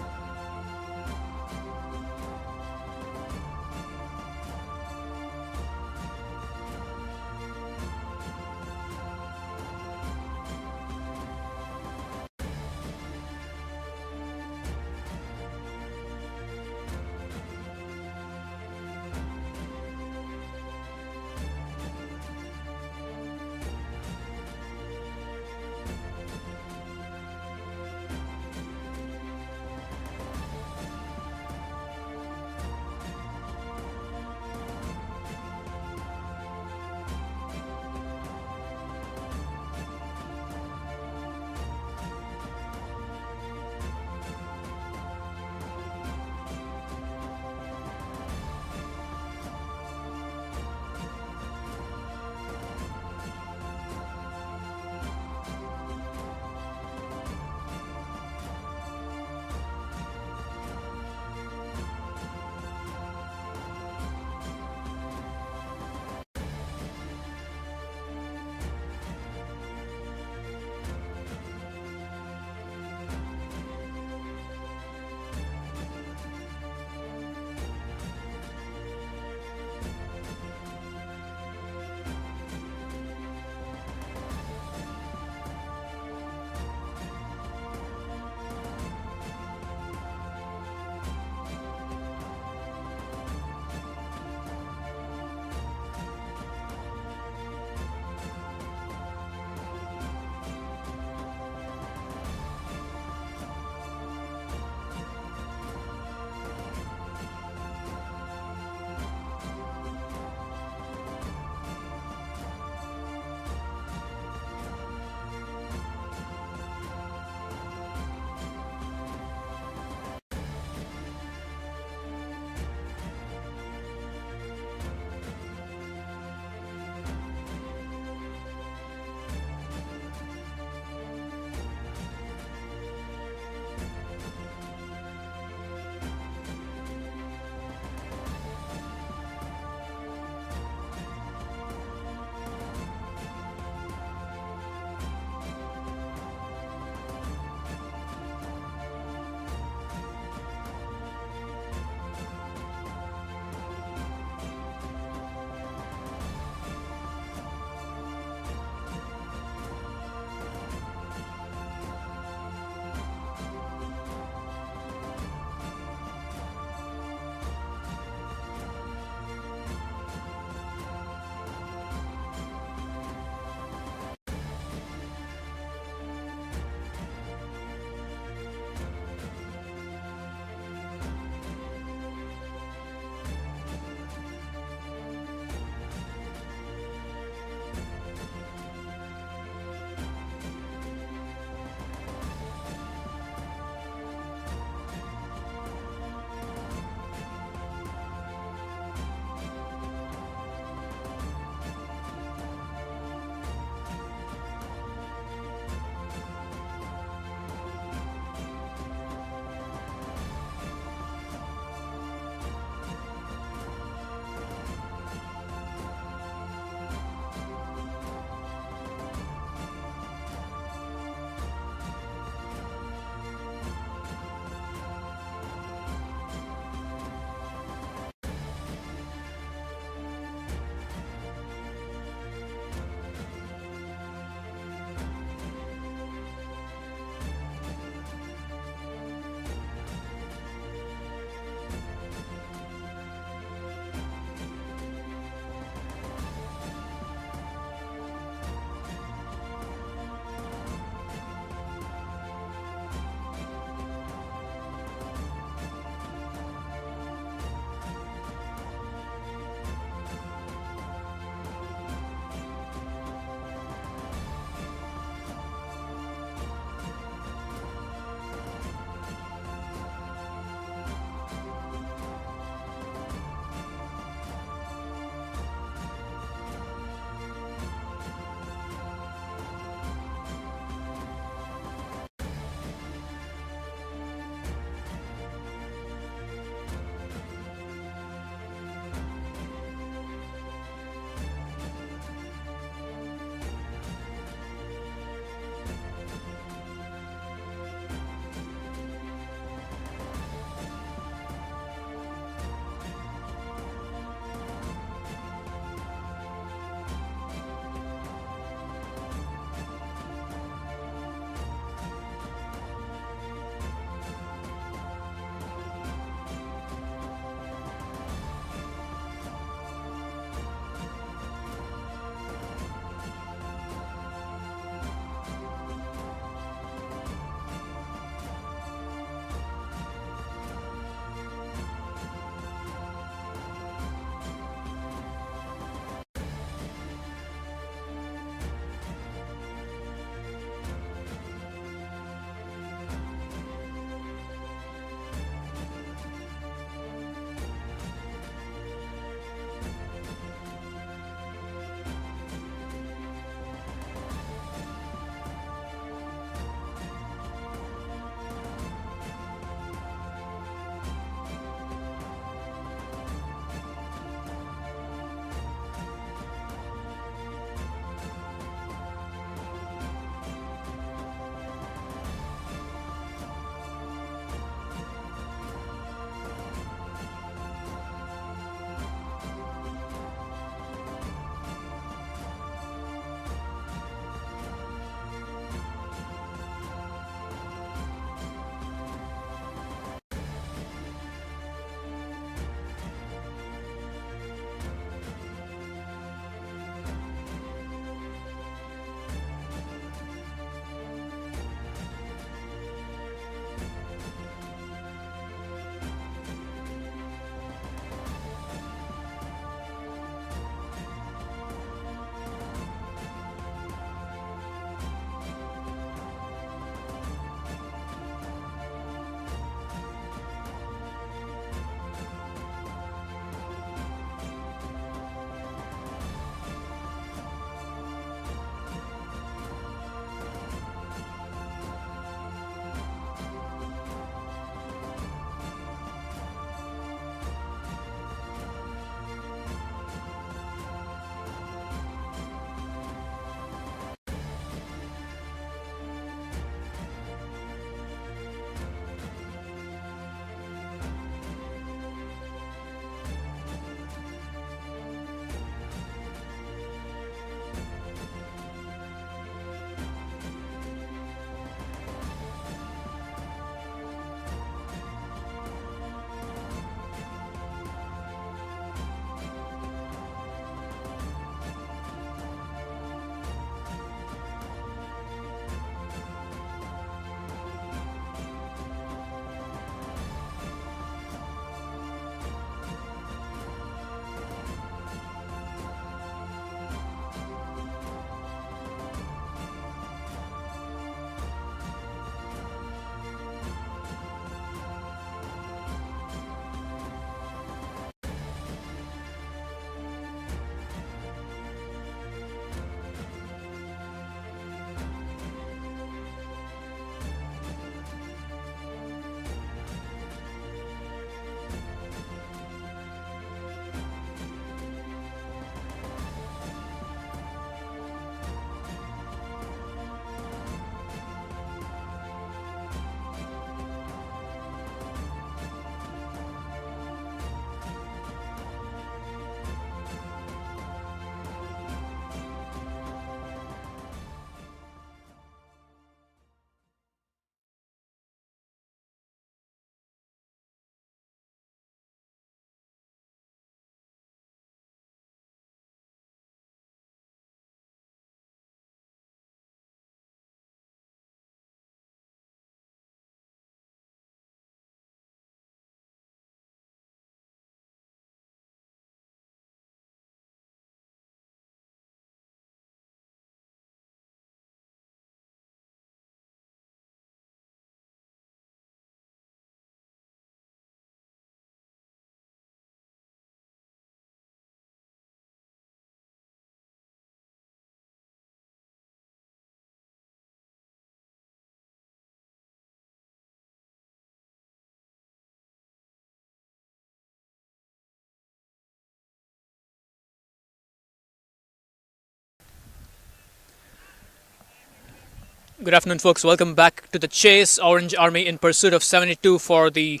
Good afternoon, folks. Welcome back to the chase. Orange Army in pursuit of 72 for the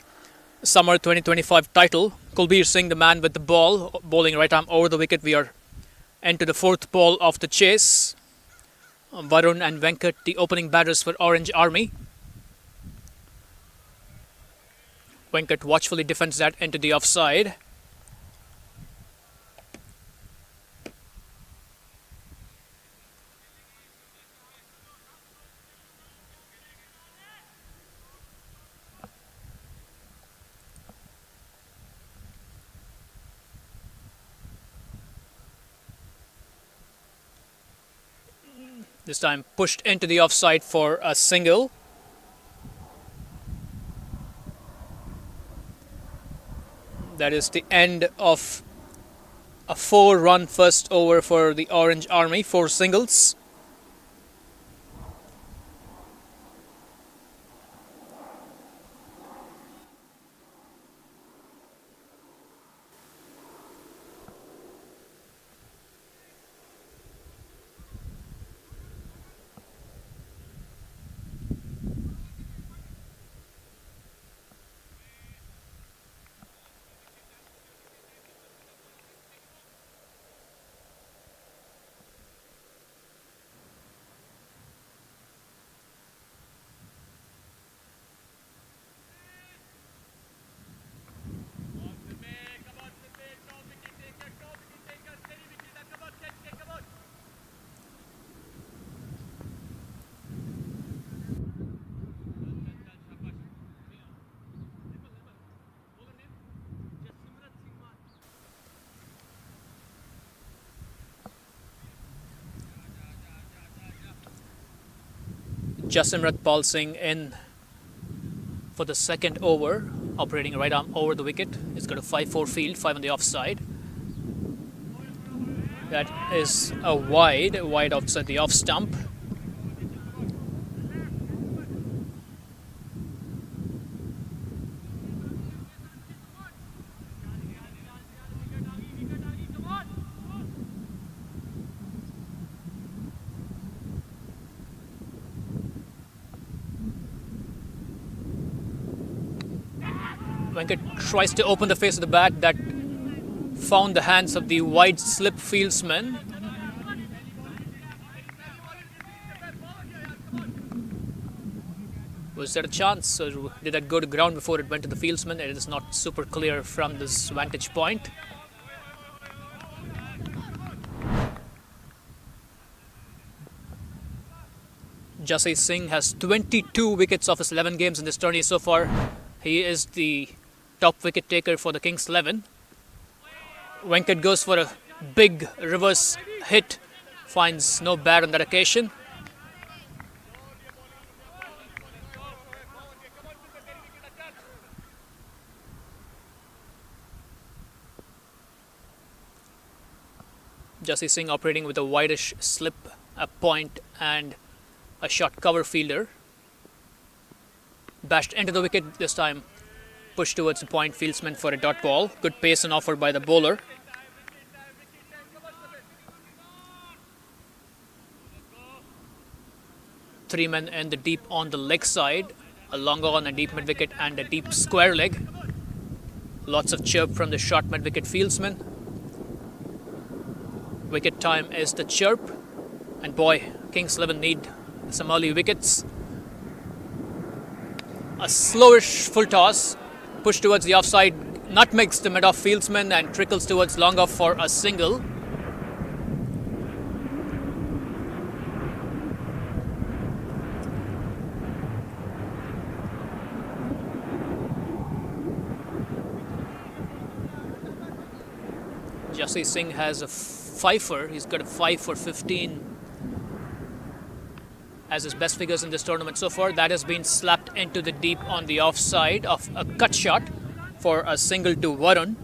Summer 2025 title. Kulbir Singh, the man with the ball, bowling right arm over the wicket. We are into the fourth ball of the chase. Varun and Venkat, the opening batters for Orange Army. Venkat watchfully defends that into the offside. This time pushed into the offside for a single. That is the end of a 4-run first over for the Orange Army, 4 singles. Jasimrat Pal Singh in for the second over, operating right arm over the wicket. It's got a 5-4 field, 5 on the offside. That is a wide outside the off stump. Venkat tries to open the face of the bat. That found the hands of the wide slip fieldsman. Was there a chance, or did that go to ground before it went to the fieldsman? It is not super clear from this vantage point. Jasai Singh has 22 wickets of his 11 games in this tourney so far. He is the top wicket taker for the Kings 11. Venkat goes for a big reverse hit, finds no bat on that occasion. Jasai Singh operating with a wideish slip, a point and a short cover fielder. Bashed into the wicket this time. Pushed towards the point fieldsman for a dot ball. Good pace and offer by the bowler. Three men in the deep on the leg side. A long on, a deep mid wicket and a deep square leg. Lots of chirp from the short mid wicket fieldsman. Wicket time is the chirp. And boy, Kings 11 need some early wickets. A slowish full toss, push towards the offside, nutmegs the mid-off fieldsman and trickles towards long off for a single. Jasai Singh has a fifer. He's got a 5 for 15 as his best figures in this tournament so far. That has been slapped into the deep on the offside of a cut shot for a single to Varun.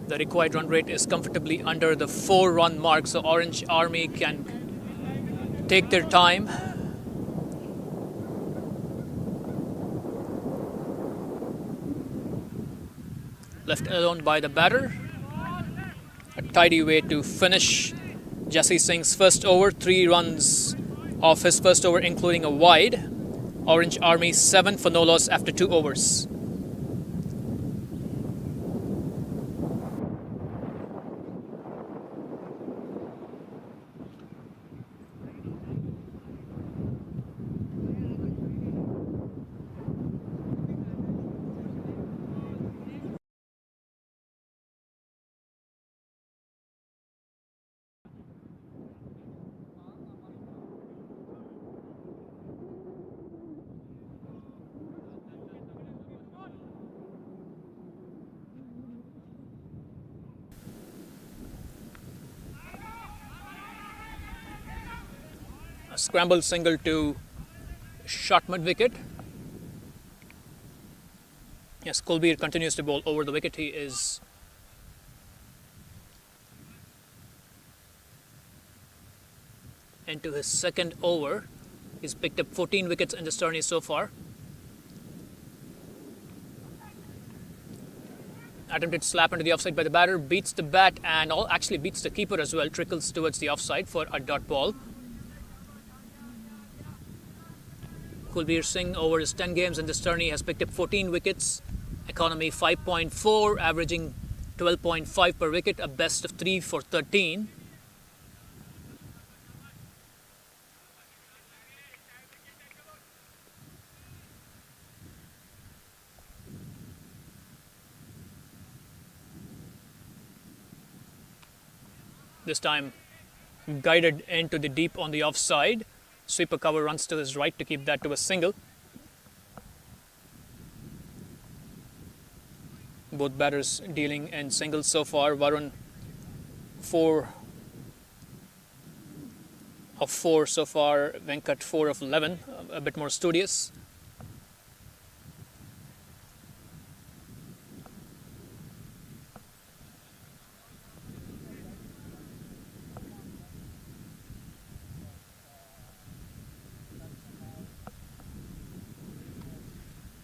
The required run rate is comfortably under the 4-run mark, so Orange Army can take their time. Left alone by the batter. A tidy way to finish Jesse Singh's first over. 3 runs off his first over, including a wide. Orange Army 7 for no loss after 2 overs. A scramble single to short mid wicket. Yes, Kulbir continues to bowl over the wicket. He is into his second over. He's picked up 14 wickets in this tourney so far. Attempted slap into the offside by the batter, beats the bat and actually beats the keeper as well, trickles towards the offside for a dot ball. Kulbir Singh over his 10 games in this tourney has picked up 14 wickets, economy 5.4, averaging 12.5 per wicket, a best of 3 for 13. This time guided into the deep on the offside. Sweeper cover runs to his right to keep that to a single. Both batters dealing in singles so far. Varun 4 of 4 so far. Venkat 4 of 11, a bit more studious.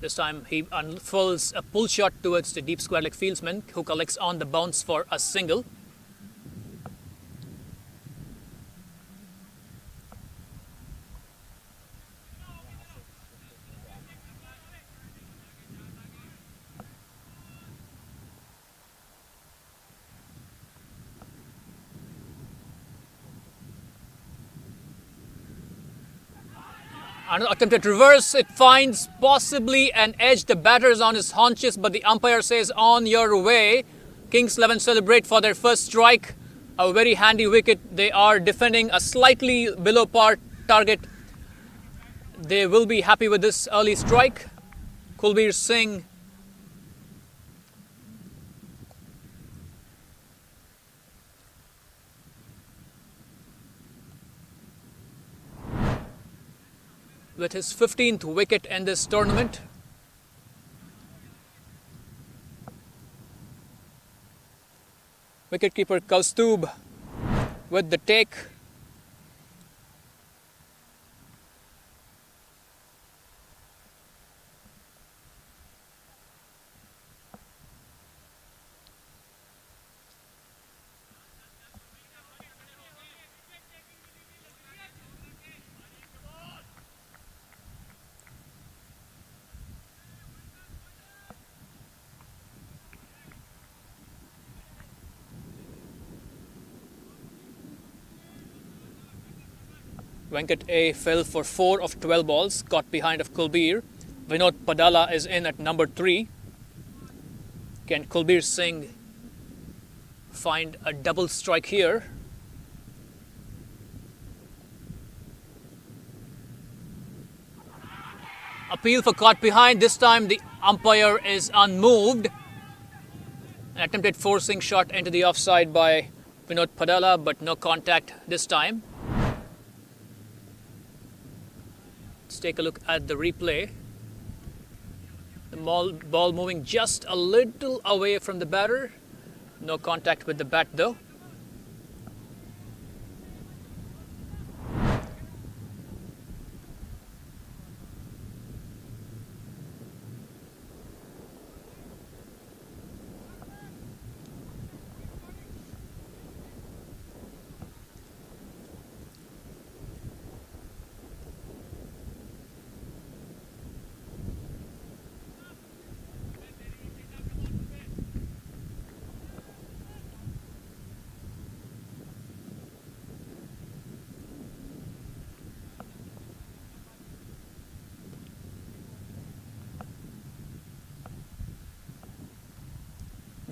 This time he unfurls a pull shot towards the deep square leg fieldsman, who collects on the bounce for a single. Another attempt at reverse. It finds possibly an edge. The batter is on his haunches, but the umpire says on your way. Kings 11 celebrate for their first strike. A very handy wicket. They are defending a slightly below par target. They will be happy with this early strike. Kulbir Singh with his 15th wicket in this tournament. Wicketkeeper Kaustubh with the take. Venkat A fell for 4 of 12 balls, caught behind of Kulbir. Vinod Padala is in at number 3. Can Kulbir Singh find a double strike here? Appeal for caught behind. This time the umpire is unmoved. An attempted forcing shot into the offside by Vinod Padala, but no contact this time. Let's take a look at the replay. The ball moving just a little away from the batter. No contact with the bat though.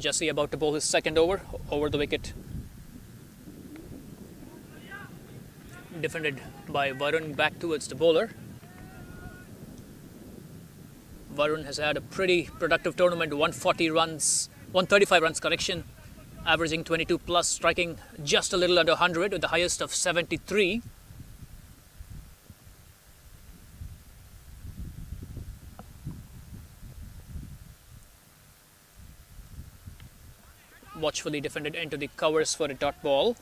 Jesse about to bowl his second over the wicket. Defended by Varun back towards the bowler. Varun has had a pretty productive tournament, 135 runs correction, averaging 22 plus, striking just a little under 100 with the highest of 73. Watchfully defended into the covers for a dot ball.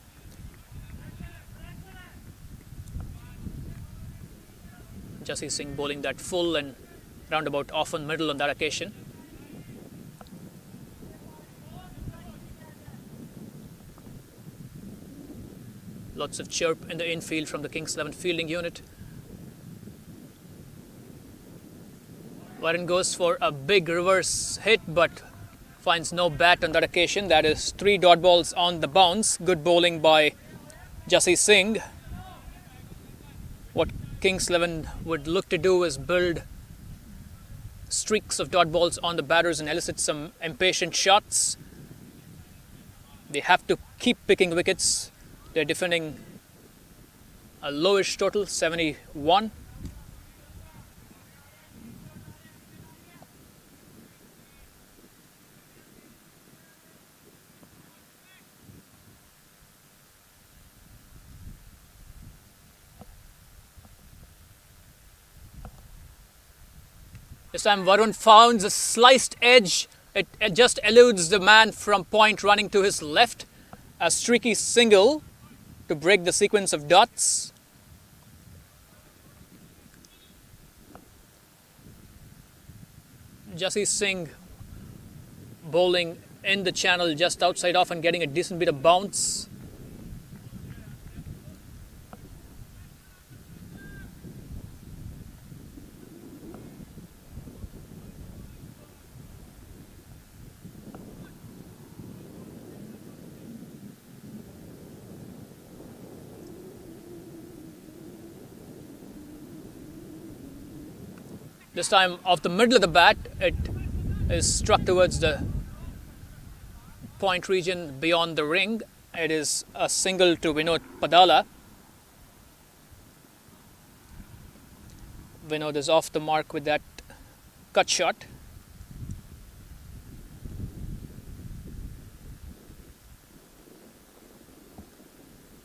Jesse Singh bowling that full and roundabout off and middle on that occasion. Lots of chirp in the infield from the Kings 11 fielding unit. Varun goes for a big reverse hit but finds no bat on that occasion. That is 3 dot balls on the bounce. Good bowling by Jesse Singh. What Kings 11 would look to do is build streaks of dot balls on the batters and elicit some impatient shots. They have to keep picking wickets. They're defending a lowish total, 71. This time Varun finds a sliced edge. It just eludes the man from point running to his left. A streaky single to break the sequence of dots. Jesse Singh bowling in the channel just outside off and getting a decent bit of bounce. This time off the middle of the bat, it is struck towards the point region beyond the ring. It is a single to Vinod Padala. Vinod is off the mark with that cut shot.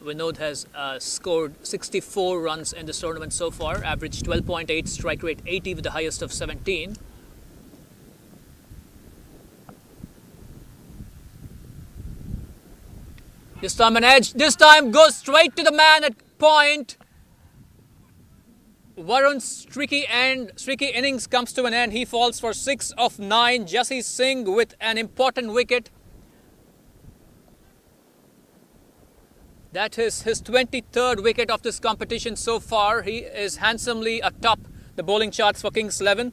Vinod has scored 64 runs in this tournament so far, average 12.8, strike rate 80 with the highest of 17. This time an edge, this time goes straight to the man at point. Varun's streaky innings comes to an end. He falls for 6 of 9. Jesse Singh with an important wicket. That is his 23rd wicket of this competition so far. He is handsomely atop the bowling charts for Kings 11.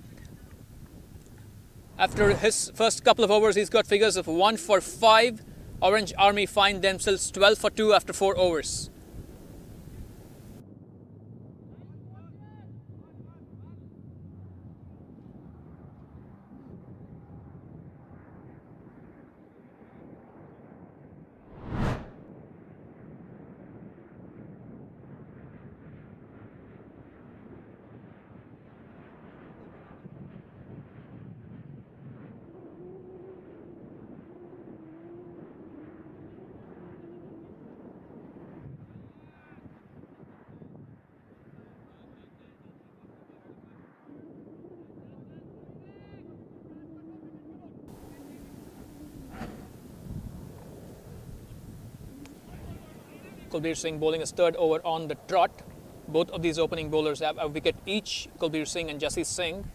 After his first couple of overs, he's got figures of 1 for 5. Orange Army find themselves 12 for 2 after 4 overs. Kulbir Singh bowling his third over on the trot. Both of these opening bowlers have a wicket each, Kulbir Singh and Jesse Singh.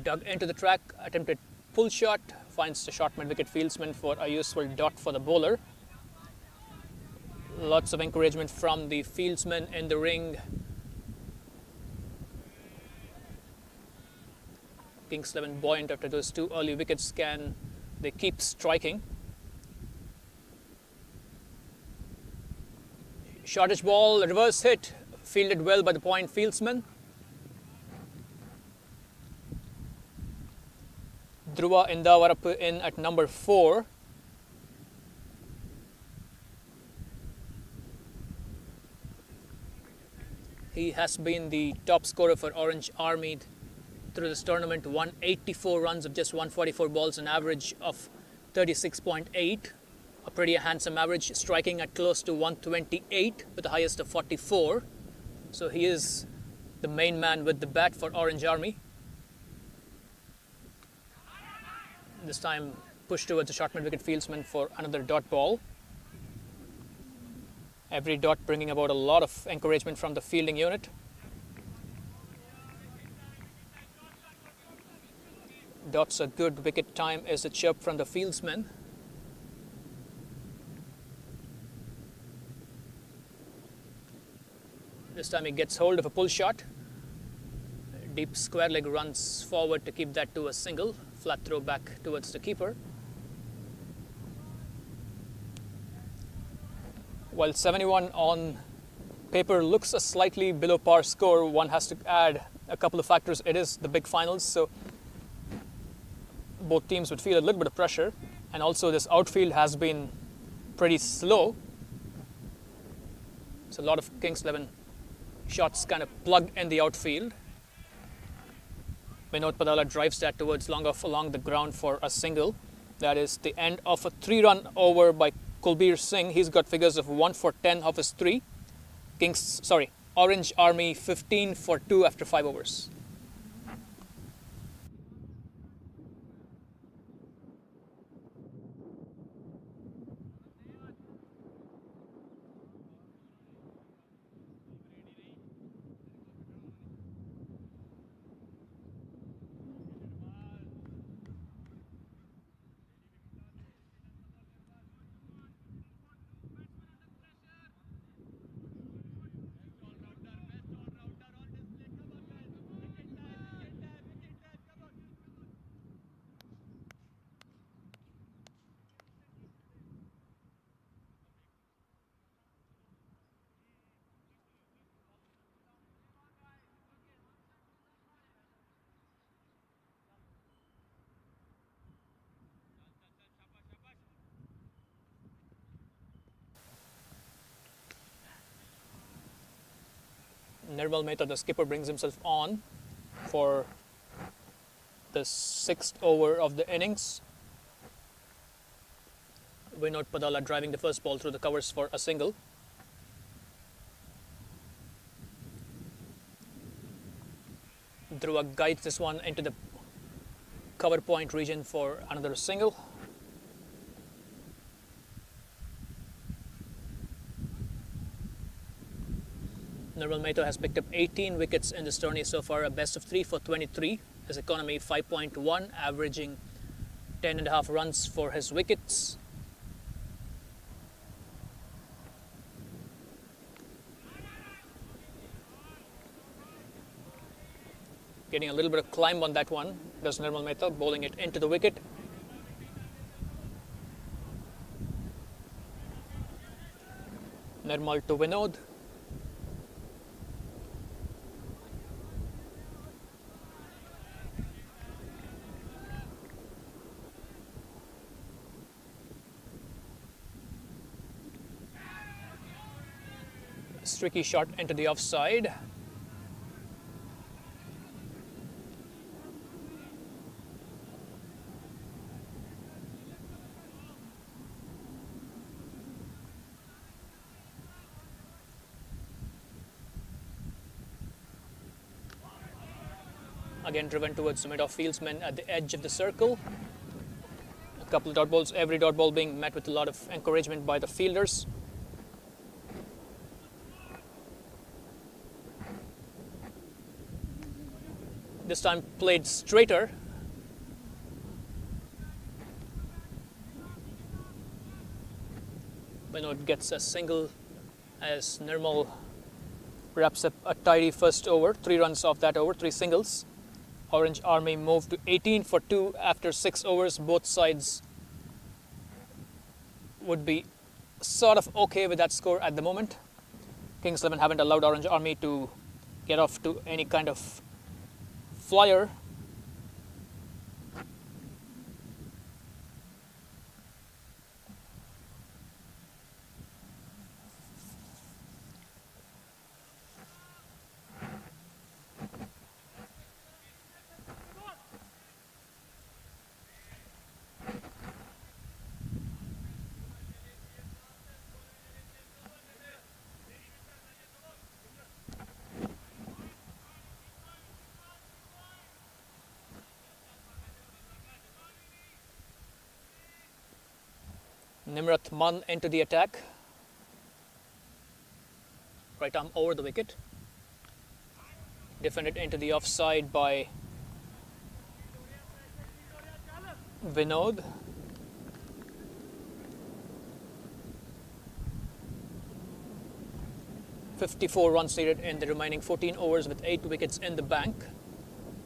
Dug into the track, attempted pull shot, finds the short mid-wicket fieldsman for a useful dot for the bowler. Lots of encouragement from the fieldsman in the ring. Kings 11 buoyant after those 2 early wickets. Can they keep striking? Shortish ball, reverse hit, fielded well by the point fieldsman. Dhruva Indavarappu in at number 4. He has been the top scorer for Orange Army through this tournament. 184 runs of just 144 balls, an average of 36.8. A pretty handsome average, striking at close to 128 with the highest of 44. So he is the main man with the bat for Orange Army. This time pushed towards the short mid-wicket fieldsman for another dot ball. Every dot bringing about a lot of encouragement from the fielding unit. Dots are good. Wicket time is a chirp from the fieldsman. This time he gets hold of a pull shot. Deep square leg runs forward to keep that to a single. Flat throw back towards the keeper. While 71 on paper looks a slightly below par score, one has to add a couple of factors. It is the big finals, so both teams would feel a little bit of pressure. And also this outfield has been pretty slow. So a lot of Kings 11 shots kind of plugged in the outfield. Vinod Padala drives that towards long off along the ground for a single. That is the end of a 3-run over by Kulbir Singh. He's got figures of 1 for 10 of his 3. Orange Army 15 for 2 after 5 overs. Nirmal Mehta, the skipper, brings himself on for the 6th over of the innings. Vinod Padala driving the first ball through the covers for a single. Dhruva guides this one into the cover point region for another single. Nirmal Mehta has picked up 18 wickets in this tourney so far, a best of 3 for 23. His economy 5.1, averaging 10.5 runs for his wickets. Getting a little bit of climb on that one, does Nirmal Mehta, bowling it into the wicket. Nirmal to Vinod. Tricky shot into the offside. Again driven towards the mid-off fieldsman at the edge of the circle. A couple of dot balls, every dot ball being met with a lot of encouragement by the fielders. This time played straighter. Vinod gets a single as Nirmal wraps up a tidy first over. 3 runs off that over, 3 singles. Orange Army moved to 18 for 2 after 6 overs. Both sides would be sort of okay with that score at the moment. Kings 11 haven't allowed Orange Army to get off to any kind of flyer. Nimrat Mann into the attack. Right arm over the wicket. Defended into the offside by Vinod. .54 runs needed in the remaining 14 overs with 8 wickets in the bank.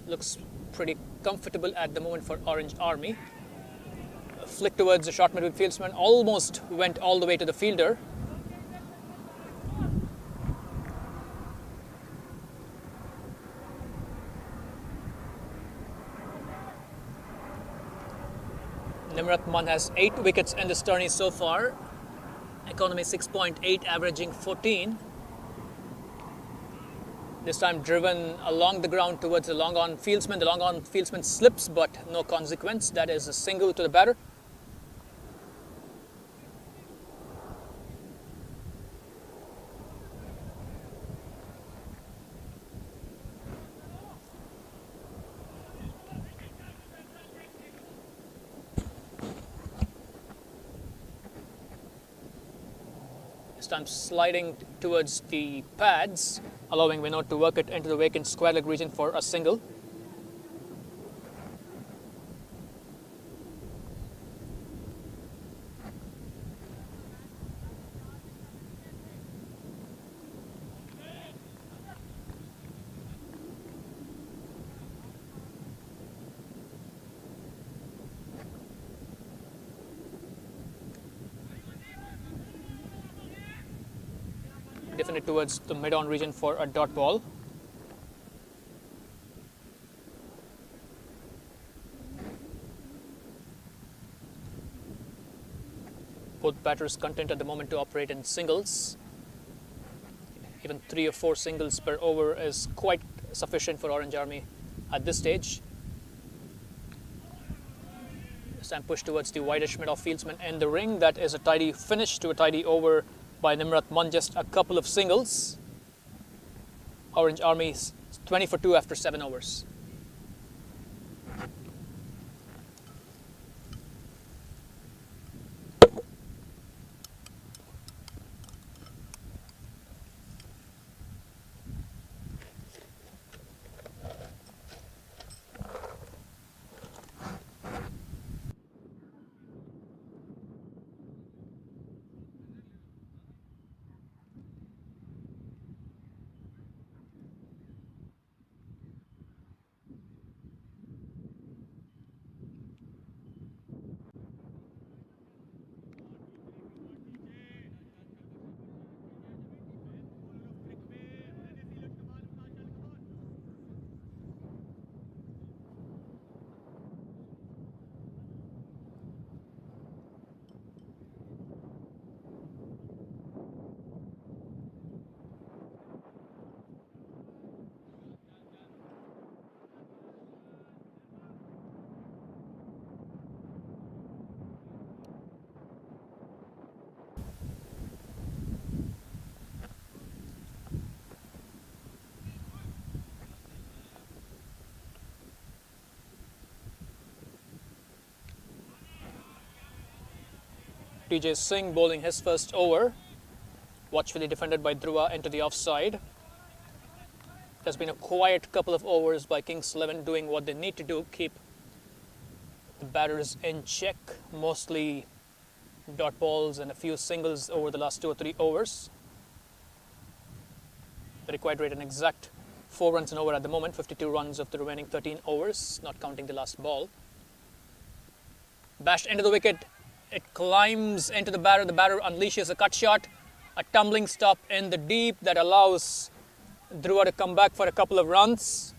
Looks pretty comfortable at the moment for Orange Army. A flick towards the short mid fieldsman, almost went all the way to the fielder. Nimrat Mann has 8 wickets in this tourney so far. Economy 6.8, averaging 14. This time driven along the ground towards the long on fieldsman. The long on fieldsman slips, but no consequence. That is a single to the batter. This time sliding towards the pads, allowing Vinod to work it into the vacant square leg region for a single. Defended towards the mid-on region for a dot ball. Both batters content at the moment to operate in singles. Even 3 or 4 singles per over is quite sufficient for Orange Army at this stage. This time push towards the wideish mid-off fieldsman in the ring. That is a tidy finish to a tidy over by Nimrat Mann, just a couple of singles. Orange Army 20 for 2 after 7 overs. TJ Singh bowling his first over. Watchfully defended by Dhruva into the offside. There's been a quiet couple of overs by Kings 11 doing what they need to do, keep the batters in check, mostly dot balls and a few singles over the last 2 or 3 overs. The required rate an exact 4 runs and over at the moment, 52 runs of the remaining 13 overs, not counting the last ball. Bashed into the wicket, it climbs into the batter unleashes a cut shot, a tumbling stop in the deep that allows Dhruva to come back for a couple of runs.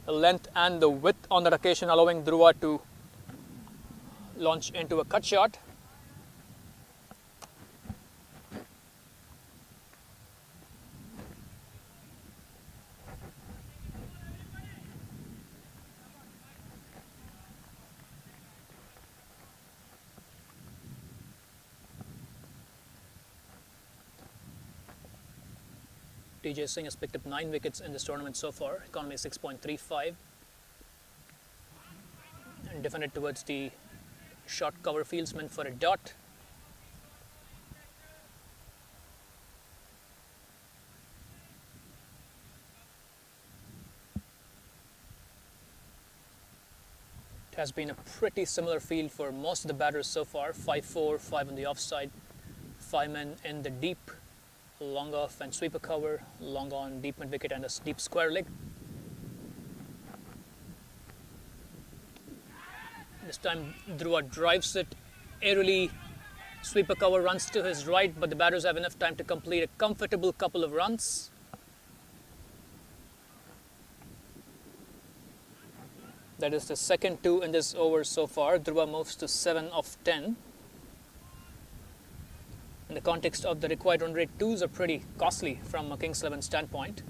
The length and the width on that occasion allowing Dhruva to launch into a cut shot. TJ Singh has picked up 9 wickets in this tournament so far, economy 6.35, and defended towards the short cover fieldsman for a dot. It has been a pretty similar field for most of the batters so far, 5-4, 5 on the offside, 5 men in the deep, long off and sweeper cover, long on, deep mid wicket and a deep square leg. This time Dhruva drives it aerially, sweeper cover runs to his right, but the batters have enough time to complete a comfortable couple of runs. That is the second 2 in this over so far. Dhruva moves to 7 of 10. In the context of the required run rate, 2s are pretty costly from a Kings 11 standpoint.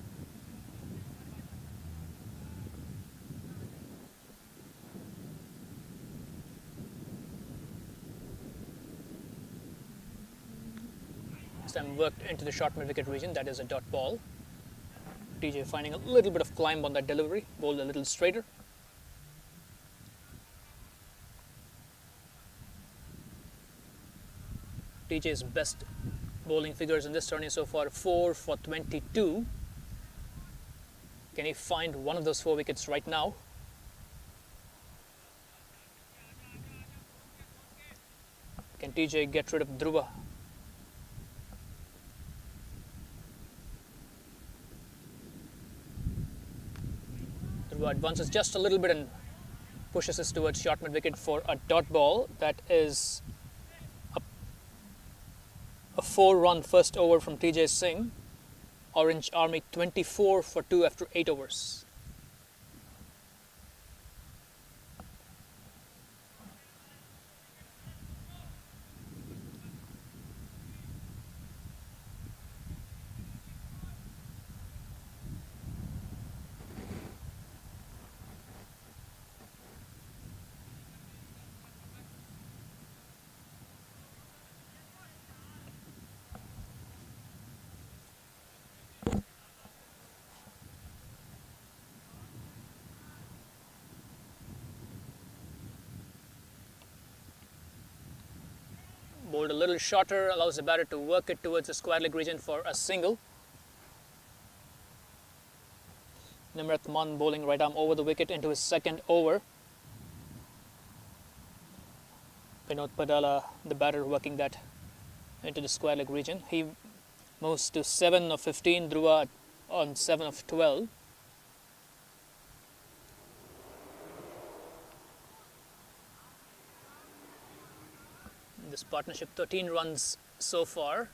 This time worked into the short mid wicket region, that is a dot ball. TJ finding a little bit of climb on that delivery, bowled a little straighter. TJ's best bowling figures in this tourney so far, 4 for 22. Can he find one of those 4 wickets right now? Can TJ get rid of Dhruva? Dhruva advances just a little bit and pushes us towards short mid wicket for a dot ball. That is a 4-run first over from TJ Singh. Orange Army 24 for 2 after 8 overs. Bowled a little shorter, allows the batter to work it towards the square leg region for a single. Nimrat Mann bowling right arm over the wicket into his second over. Vinod Padala, the batter, working that into the square leg region. He moves to 7 of 15, Dhruva on 7 of 12. This partnership 13 runs so far.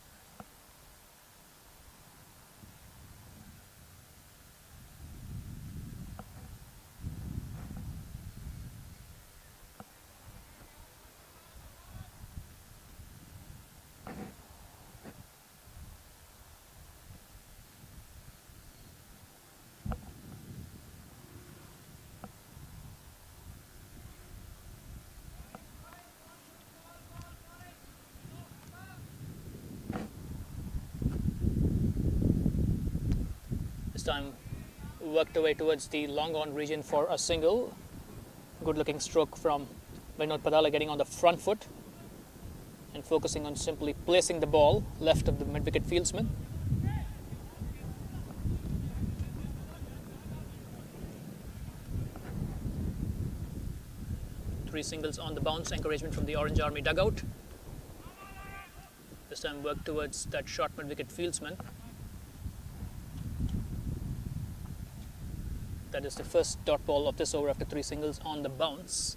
Time worked away towards the long on region for a single. Good looking stroke from Vinod Padala, getting on the front foot and focusing on simply placing the ball left of the mid wicket fieldsman. Three singles on the bounce, encouragement from the Orange Army dugout. This time worked towards that short mid wicket fieldsman. That is the first dot ball of this over after 3 singles on the bounce.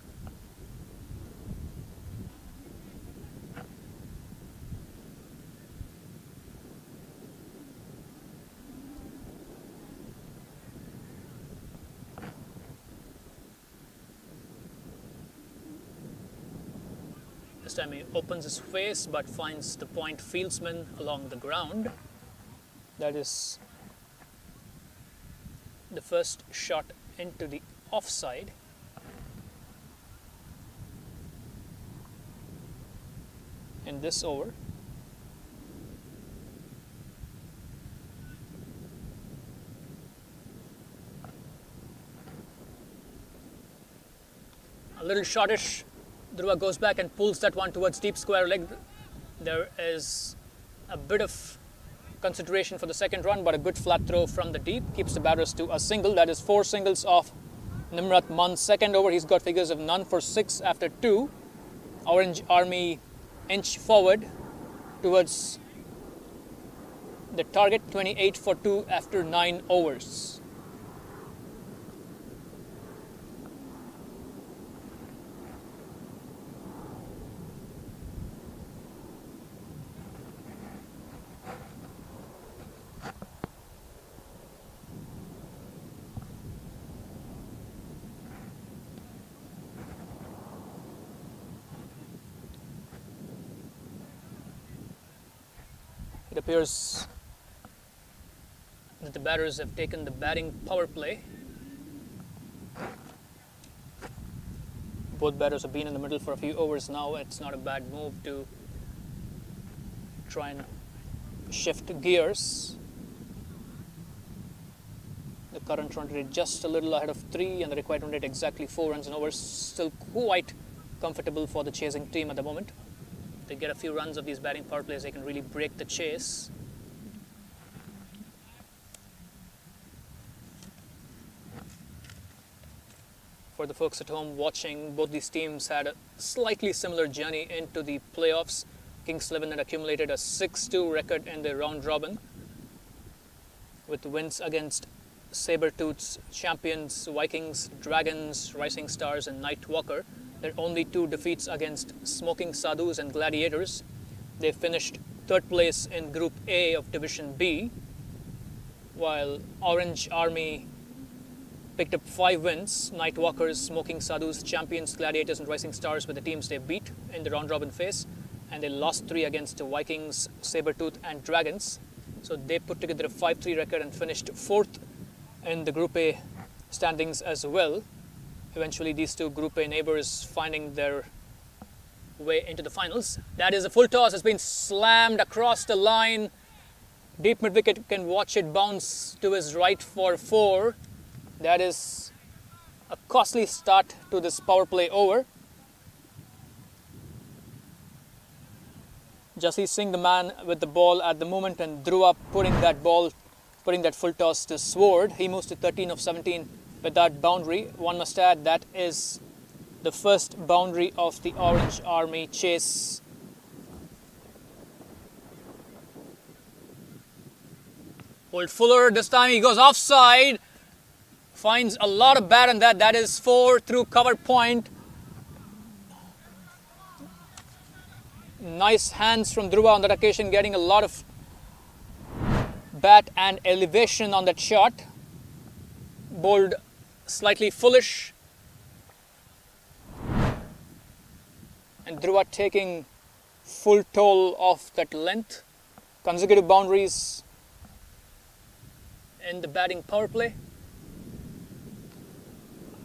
This time he opens his face but finds the point fieldsman along the ground. That is the first shot into the offside. In this over. A little shortish. Dhruva goes back and pulls that one towards deep square leg. There is a bit of consideration for the second run, but a good flat throw from the deep keeps the batters to a single. That is 4 singles of Nimrat Man's second over. He's got figures of none for 6 after 2. Orange Army inch forward towards the target, 28 for 2 after 9 overs. It appears that the batters have taken the batting power play. Both batters have been in the middle for a few overs now. It's not a bad move to try and shift gears. The current run rate just a little ahead of 3 and the required run rate exactly 4 runs and overs. Still quite comfortable for the chasing team at the moment. They get a few runs of these batting power plays, they can really break the chase. For the folks at home watching, both these teams had a slightly similar journey into the playoffs. Kings 11 had accumulated a 6-2 record in the round robin with wins against Sabertooths, Champions, Vikings, Dragons, Rising Stars and Nightwalker. Their only 2 defeats against Smoking Sadhus and Gladiators. They finished 3rd place in Group A of Division B, while Orange Army picked up 5 wins. Nightwalkers, Smoking Sadhus, Champions, Gladiators and Rising Stars were the teams they beat in the round robin phase, and they lost 3 against the Vikings, Sabertooth and Dragons. So they put together a 5-3 record and finished 4th in the Group A standings as well. Eventually these 2 Group A neighbors finding their way into the finals. That is a full toss. It's been slammed across the line. Deep mid wicket, can watch it bounce to his right for 4. That is a costly start to this power play over. Jassi Singh, the man with the ball at the moment, and Dhruva putting that full toss to Sword. He moves to 13 of 17 with that boundary. One must add that is the first boundary of the Orange Army chase. Old Fuller, this time he goes offside. Finds a lot of bat on that. That is 4 through cover point. Nice hands from Dhruva on that occasion, getting a lot of bat and elevation on that shot. Bowled slightly foolish. And Dhruva taking full toll of that length. Consecutive boundaries in the batting power play.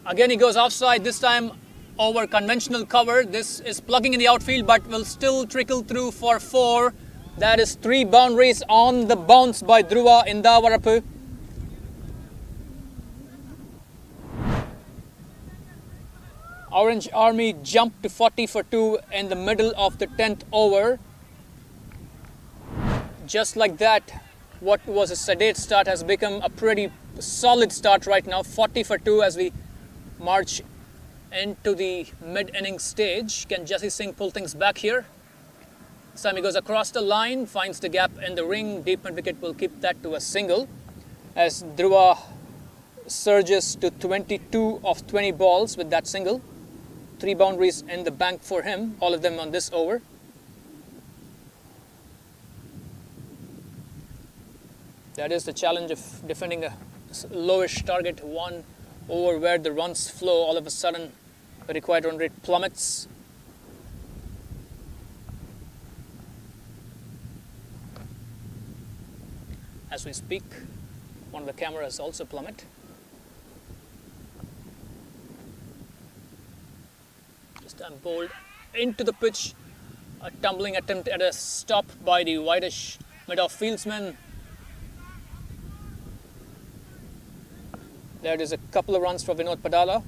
Again he goes offside, this time over conventional cover. This is plugging in the outfield but will still trickle through for 4. That is 3 boundaries on the bounce by Dhruva Indavarapu. Orange Army jumped to 40 for 2 in the middle of the 10th over. Just like that, what was a sedate start has become a pretty solid start right now. 40 for 2 as we march into the mid-inning stage. Can Jassi Singh pull things back here? This time he goes across the line, finds the gap in the ring. Deep mid wicket will keep that to a single as Dhruva surges to 22 of 20 balls with that single. 3 boundaries in the bank for him, all of them on this over. That is the challenge of defending a lowish target, one over where the runs flow. All of a sudden, the required run rate plummets. As we speak, one of the cameras also plummet. Just bowled into the pitch. A tumbling attempt at a stop by the wideish mid-off fieldsman. There is a couple of runs for Vinod Padala,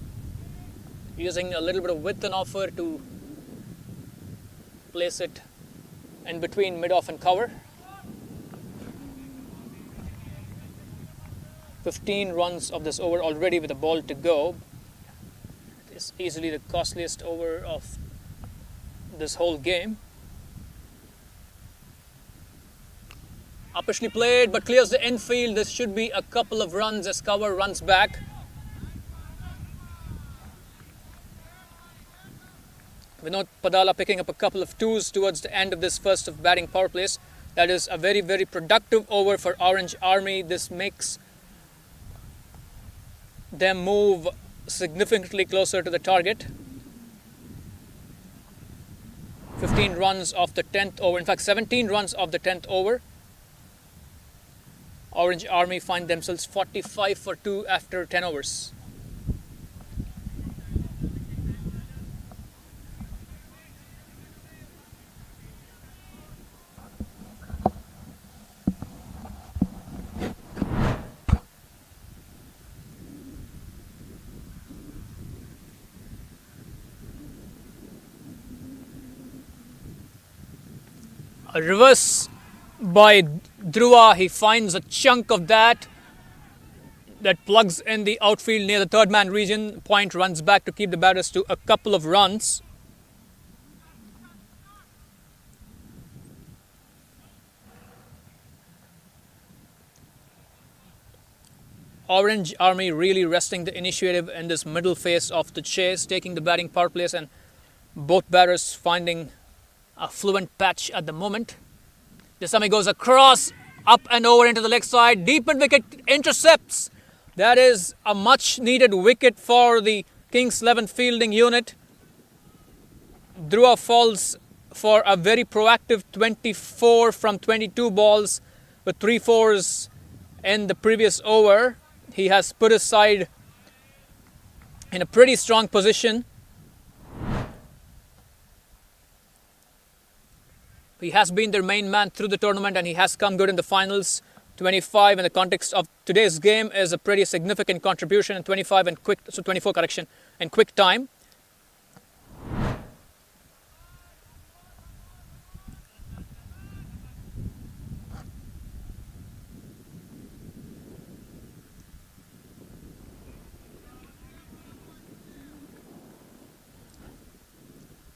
using a little bit of width and offer to place it in between mid-off and cover. 15 runs of this over already with a ball to go. It is easily the costliest over of this whole game. Uppishly played, but clears the infield. This should be a couple of runs as cover runs back. Vinod Padala picking up a couple of twos towards the end of this first of batting power plays. That is a very, very productive over for Orange Army. This makes them move significantly closer to the target. 15 runs of the 10th over, in fact 17 runs of the 10th over. Orange Army find themselves 45 for 2 after 10 overs. A reverse by Dhruva. He finds a chunk of that plugs in the outfield near the third man region. Point runs back to keep the batters to a couple of runs. Orange Army really wresting the initiative in this middle phase of the chase, taking the batting power plays, and both batters finding a fluent patch at the moment. Desami goes across, up and over into the leg side. Deep mid wicket intercepts. That is a much needed wicket for the Kings 11 fielding unit. Dhruva falls for a very proactive 24 from 22 balls with 3 fours in the previous over. He has put his side in a pretty strong position. He has been their main man through the tournament and he has come good in the finals. 25 in the context of today's game is a pretty significant contribution, and 25 in quick, so 24 correction, in quick time.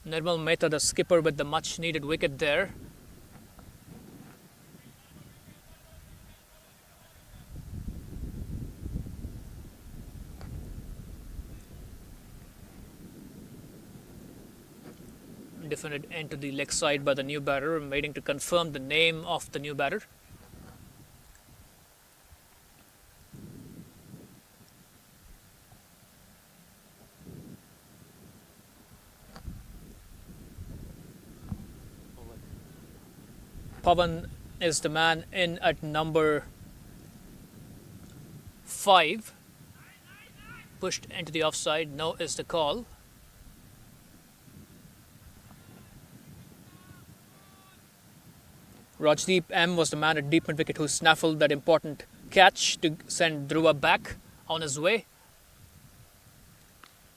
Nirmal Mehta, the skipper, with the much needed wicket there. Defended into the leg side by the new batter, waiting to confirm the name of the new batter. Pavan is the man in at number 5. Pushed into the offside. No is the call. Rajdeep M was the man at deep mid wicket who snaffled that important catch to send Dhruva back on his way.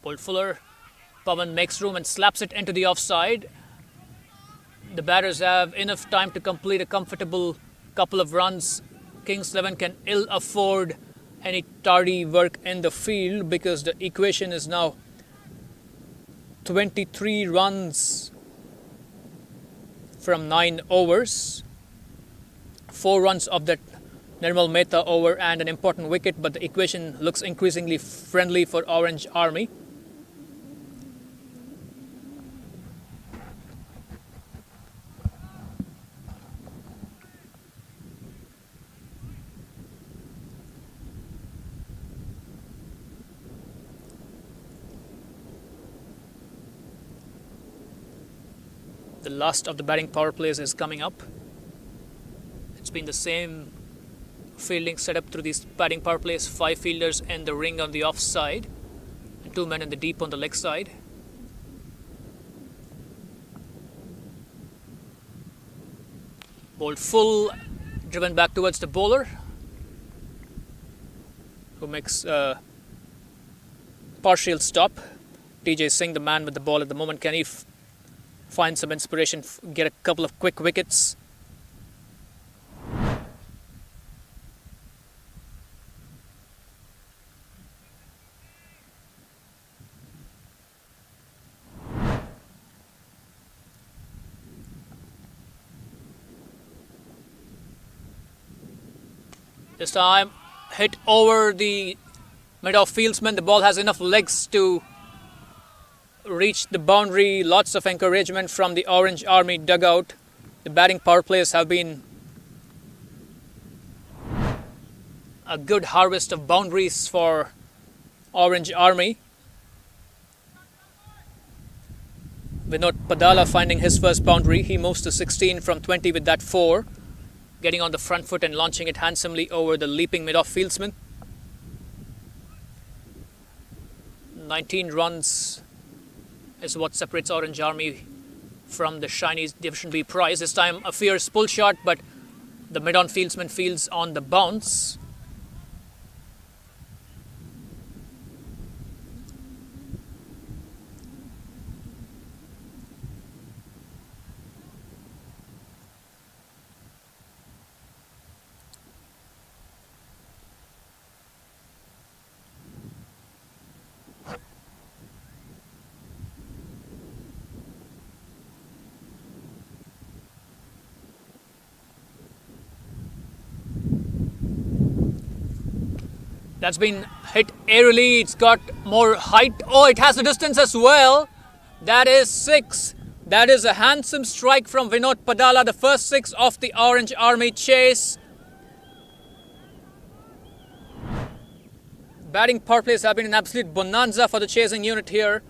Pulled fuller. Pavan makes room and slaps it into the offside. The batters have enough time to complete a comfortable couple of runs. Kings 11 can ill afford any tardy work in the field because the equation is now 23 runs from 9 overs. 4 runs of that Nirmal Mehta over and an important wicket, but the equation looks increasingly friendly for Orange Army. The last of the batting power plays is coming up. It's been the same fielding setup through these batting power plays. 5 fielders in the ring on the off side and 2 men in the deep on the leg side. Ball full, driven back towards the bowler, who makes a partial stop. TJ Singh, the man with the ball at the moment, can he find some inspiration, get a couple of quick wickets? This time hit over the mid-off fieldsman. The ball has enough legs to reach the boundary. Lots of encouragement from the Orange Army dugout. The batting power plays have been a good harvest of boundaries for Orange Army. Vinod Padala finding his first boundary. He moves to 16 from 20 with that 4. Getting on the front foot and launching it handsomely over the leaping mid-off fieldsman. 19 runs is what separates Orange Army from the shiny Division B prize. This time a fierce pull shot, but the mid-on fieldsman fields on the bounce. That's been hit aerially. It's got more height. Oh, it has the distance as well. That is 6. That is a handsome strike from Vinod Padala, the first 6 of the Orange Army chase. Batting power plays have been an absolute bonanza for the chasing unit here.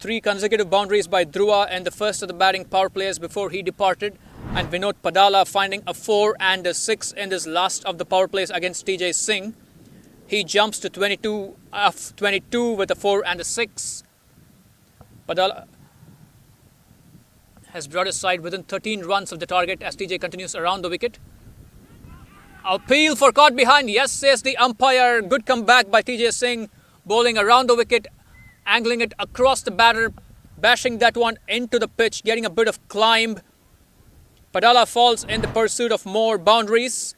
3 consecutive boundaries by Dhruva and the first of the batting power plays before he departed. And Vinod Padala finding a 4 and a 6 in this last of the power plays against TJ Singh. He jumps to 22 with a 4 and a 6. Padala has brought his side within 13 runs of the target as TJ continues around the wicket. Appeal for caught behind. Yes, says the umpire. Good comeback by TJ Singh, bowling around the wicket, angling it across the batter, bashing that one into the pitch, getting a bit of climb. Padala falls in the pursuit of more boundaries.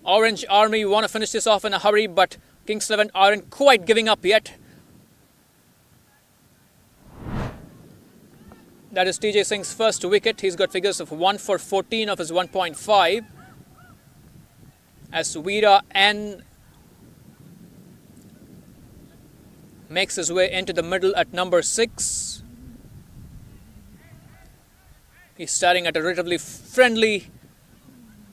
Orange Army want to finish this off in a hurry, but Kings 11 aren't quite giving up yet. That is TJ Singh's first wicket. He's got figures of 1 for 14 of his 1.5. As Veera N makes his way into the middle at number 6. He's starting at a relatively friendly,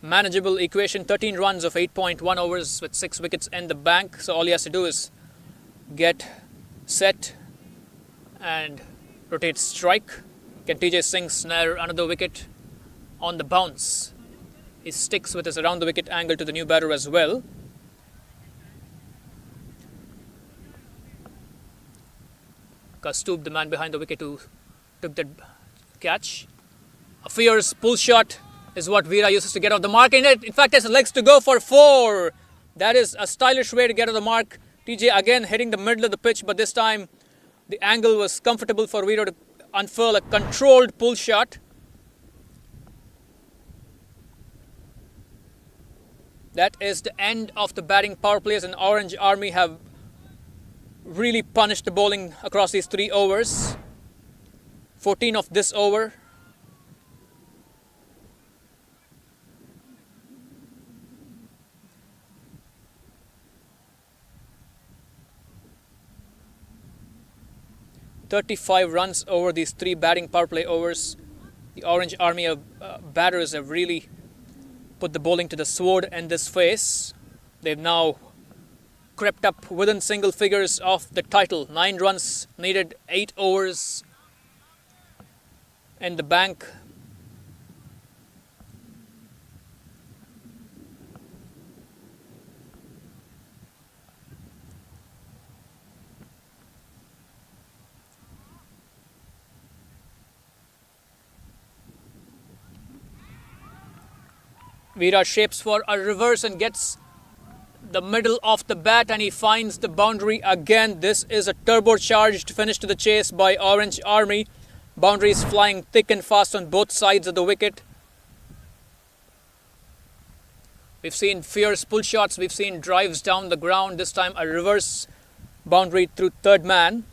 manageable equation. 13 runs of 8.1 overs with 6 wickets in the bank. So all he has to do is get set and rotate strike. Can TJ Singh snare another wicket on the bounce? He sticks with his around the wicket angle to the new batter as well. Kastub, the man behind the wicket who took that catch. A fierce pull shot is what Veera uses to get off the mark. In fact, has legs to go for 4. That is a stylish way to get off the mark. TJ again hitting the middle of the pitch, but this time the angle was comfortable for Veera to unfurl a controlled pull shot. That is the end of the batting power plays, and Orange Army have really punished the bowling across these 3 overs. 14 of this over. 35 runs over these 3 batting power play overs. The Orange Army of batters have really put the bowling to the sword in this phase. They've now crept up within single figures of the title. 9 runs needed, 8 overs in the bank. Veera shapes for a reverse and gets the middle of the bat, and he finds the boundary again. This is a turbocharged finish to the chase by Orange Army. Boundaries flying thick and fast on both sides of the wicket. We've seen fierce pull shots, we've seen drives down the ground. This time a reverse boundary through third man.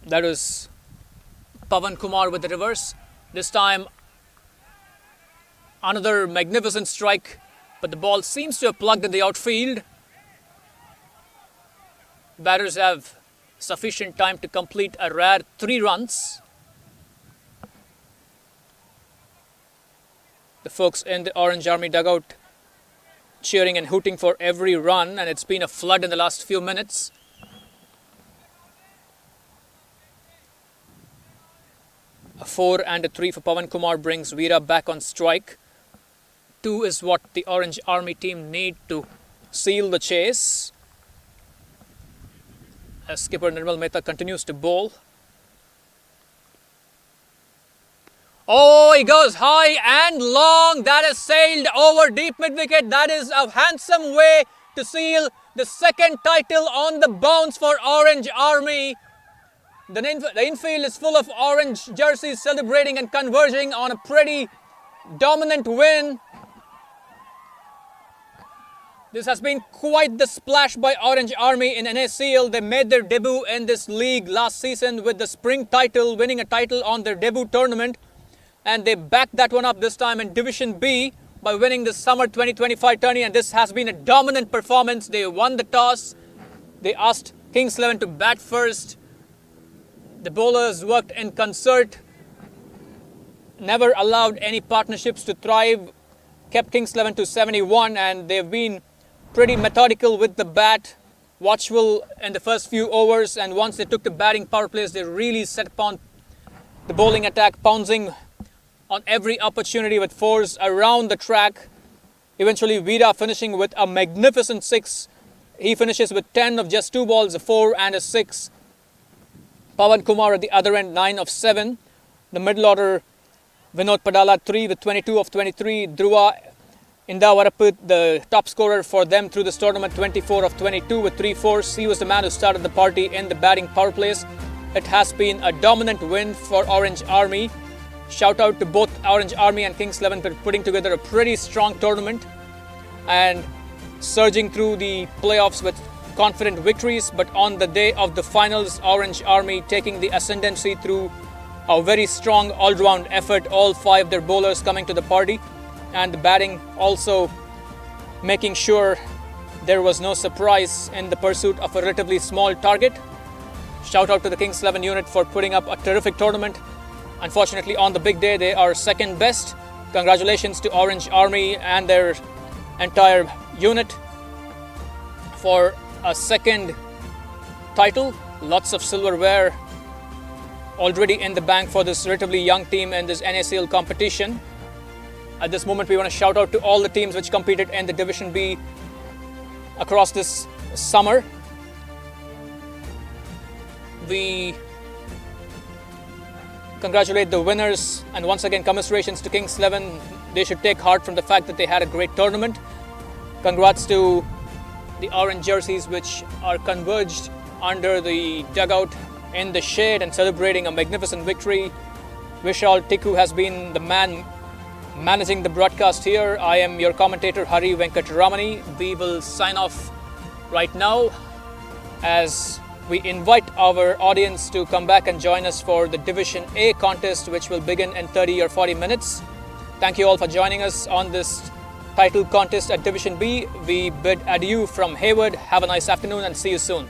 That was Pawan Kumar with the reverse. This time another magnificent strike, but the ball seems to have plugged in the outfield. Batters have sufficient time to complete a rare 3 runs. The folks in the Orange Army dugout cheering and hooting for every run, and it's been a flood in the last few minutes. A 4 and a 3 for Pawan Kumar brings Veera back on strike. 2 is what the Orange Army team need to seal the chase. As skipper Nirmal Mehta continues to bowl. Oh, he goes high and long. That is sailed over deep mid-wicket. That is a handsome way to seal the second title on the bounce for Orange Army. The infield is full of orange jerseys celebrating and converging on a pretty dominant win. This has been quite the splash by Orange Army in NACL. They made their debut in this league last season with the spring title, winning a title on their debut tournament. And they backed that one up this time in Division B by winning the Summer 2025 tourney. And this has been a dominant performance. They won the toss. They asked Kings 11 to bat first. The bowlers worked in concert, never allowed any partnerships to thrive, kept Kings 11 to 71, and they've been pretty methodical with the bat, watchful in the first few overs, and once they took the batting power plays, they really set upon the bowling attack, pouncing on every opportunity with 4s around the track. Eventually, Veera finishing with a magnificent 6. He finishes with 10 of just 2 balls, a 4 and a 6. Pawan Kumar at the other end, 9 of 7. The middle order, Vinod Padala, 3 with 22 of 23. Dhruva Indavaraput, the top scorer for them through this tournament, 24 of 22 with 3 4s. He was the man who started the party in the batting power plays. It has been a dominant win for Orange Army. Shout out to both Orange Army and Kings 11 for putting together a pretty strong tournament and surging through the playoffs with confident victories. But on the day of the finals, Orange Army taking the ascendancy through a very strong all-round effort. All 5 their bowlers coming to the party, and the batting also making sure there was no surprise in the pursuit of a relatively small target. Shout out to the Kings 11 unit for putting up a terrific tournament. Unfortunately, on the big day, they are second best. Congratulations to Orange Army and their entire unit for a second title. Lots of silverware already in the bank for this relatively young team in this NACL competition. At this moment, we want to shout out to all the teams which competed in the Division B across this summer. We congratulate the winners, and once again commiserations to Kings 11. They should take heart from the fact that they had a great tournament. Congrats to the orange jerseys which are converged under the dugout in the shade and celebrating a magnificent victory. Vishal Tikku has been the man managing the broadcast here. I am your commentator Hari Venkatramani. We will sign off right now as we invite our audience to come back and join us for the Division A contest, which will begin in 30 or 40 minutes. Thank you all for joining us on this title contest at Division B. We bid adieu from Hayward. Have a nice afternoon and see you soon.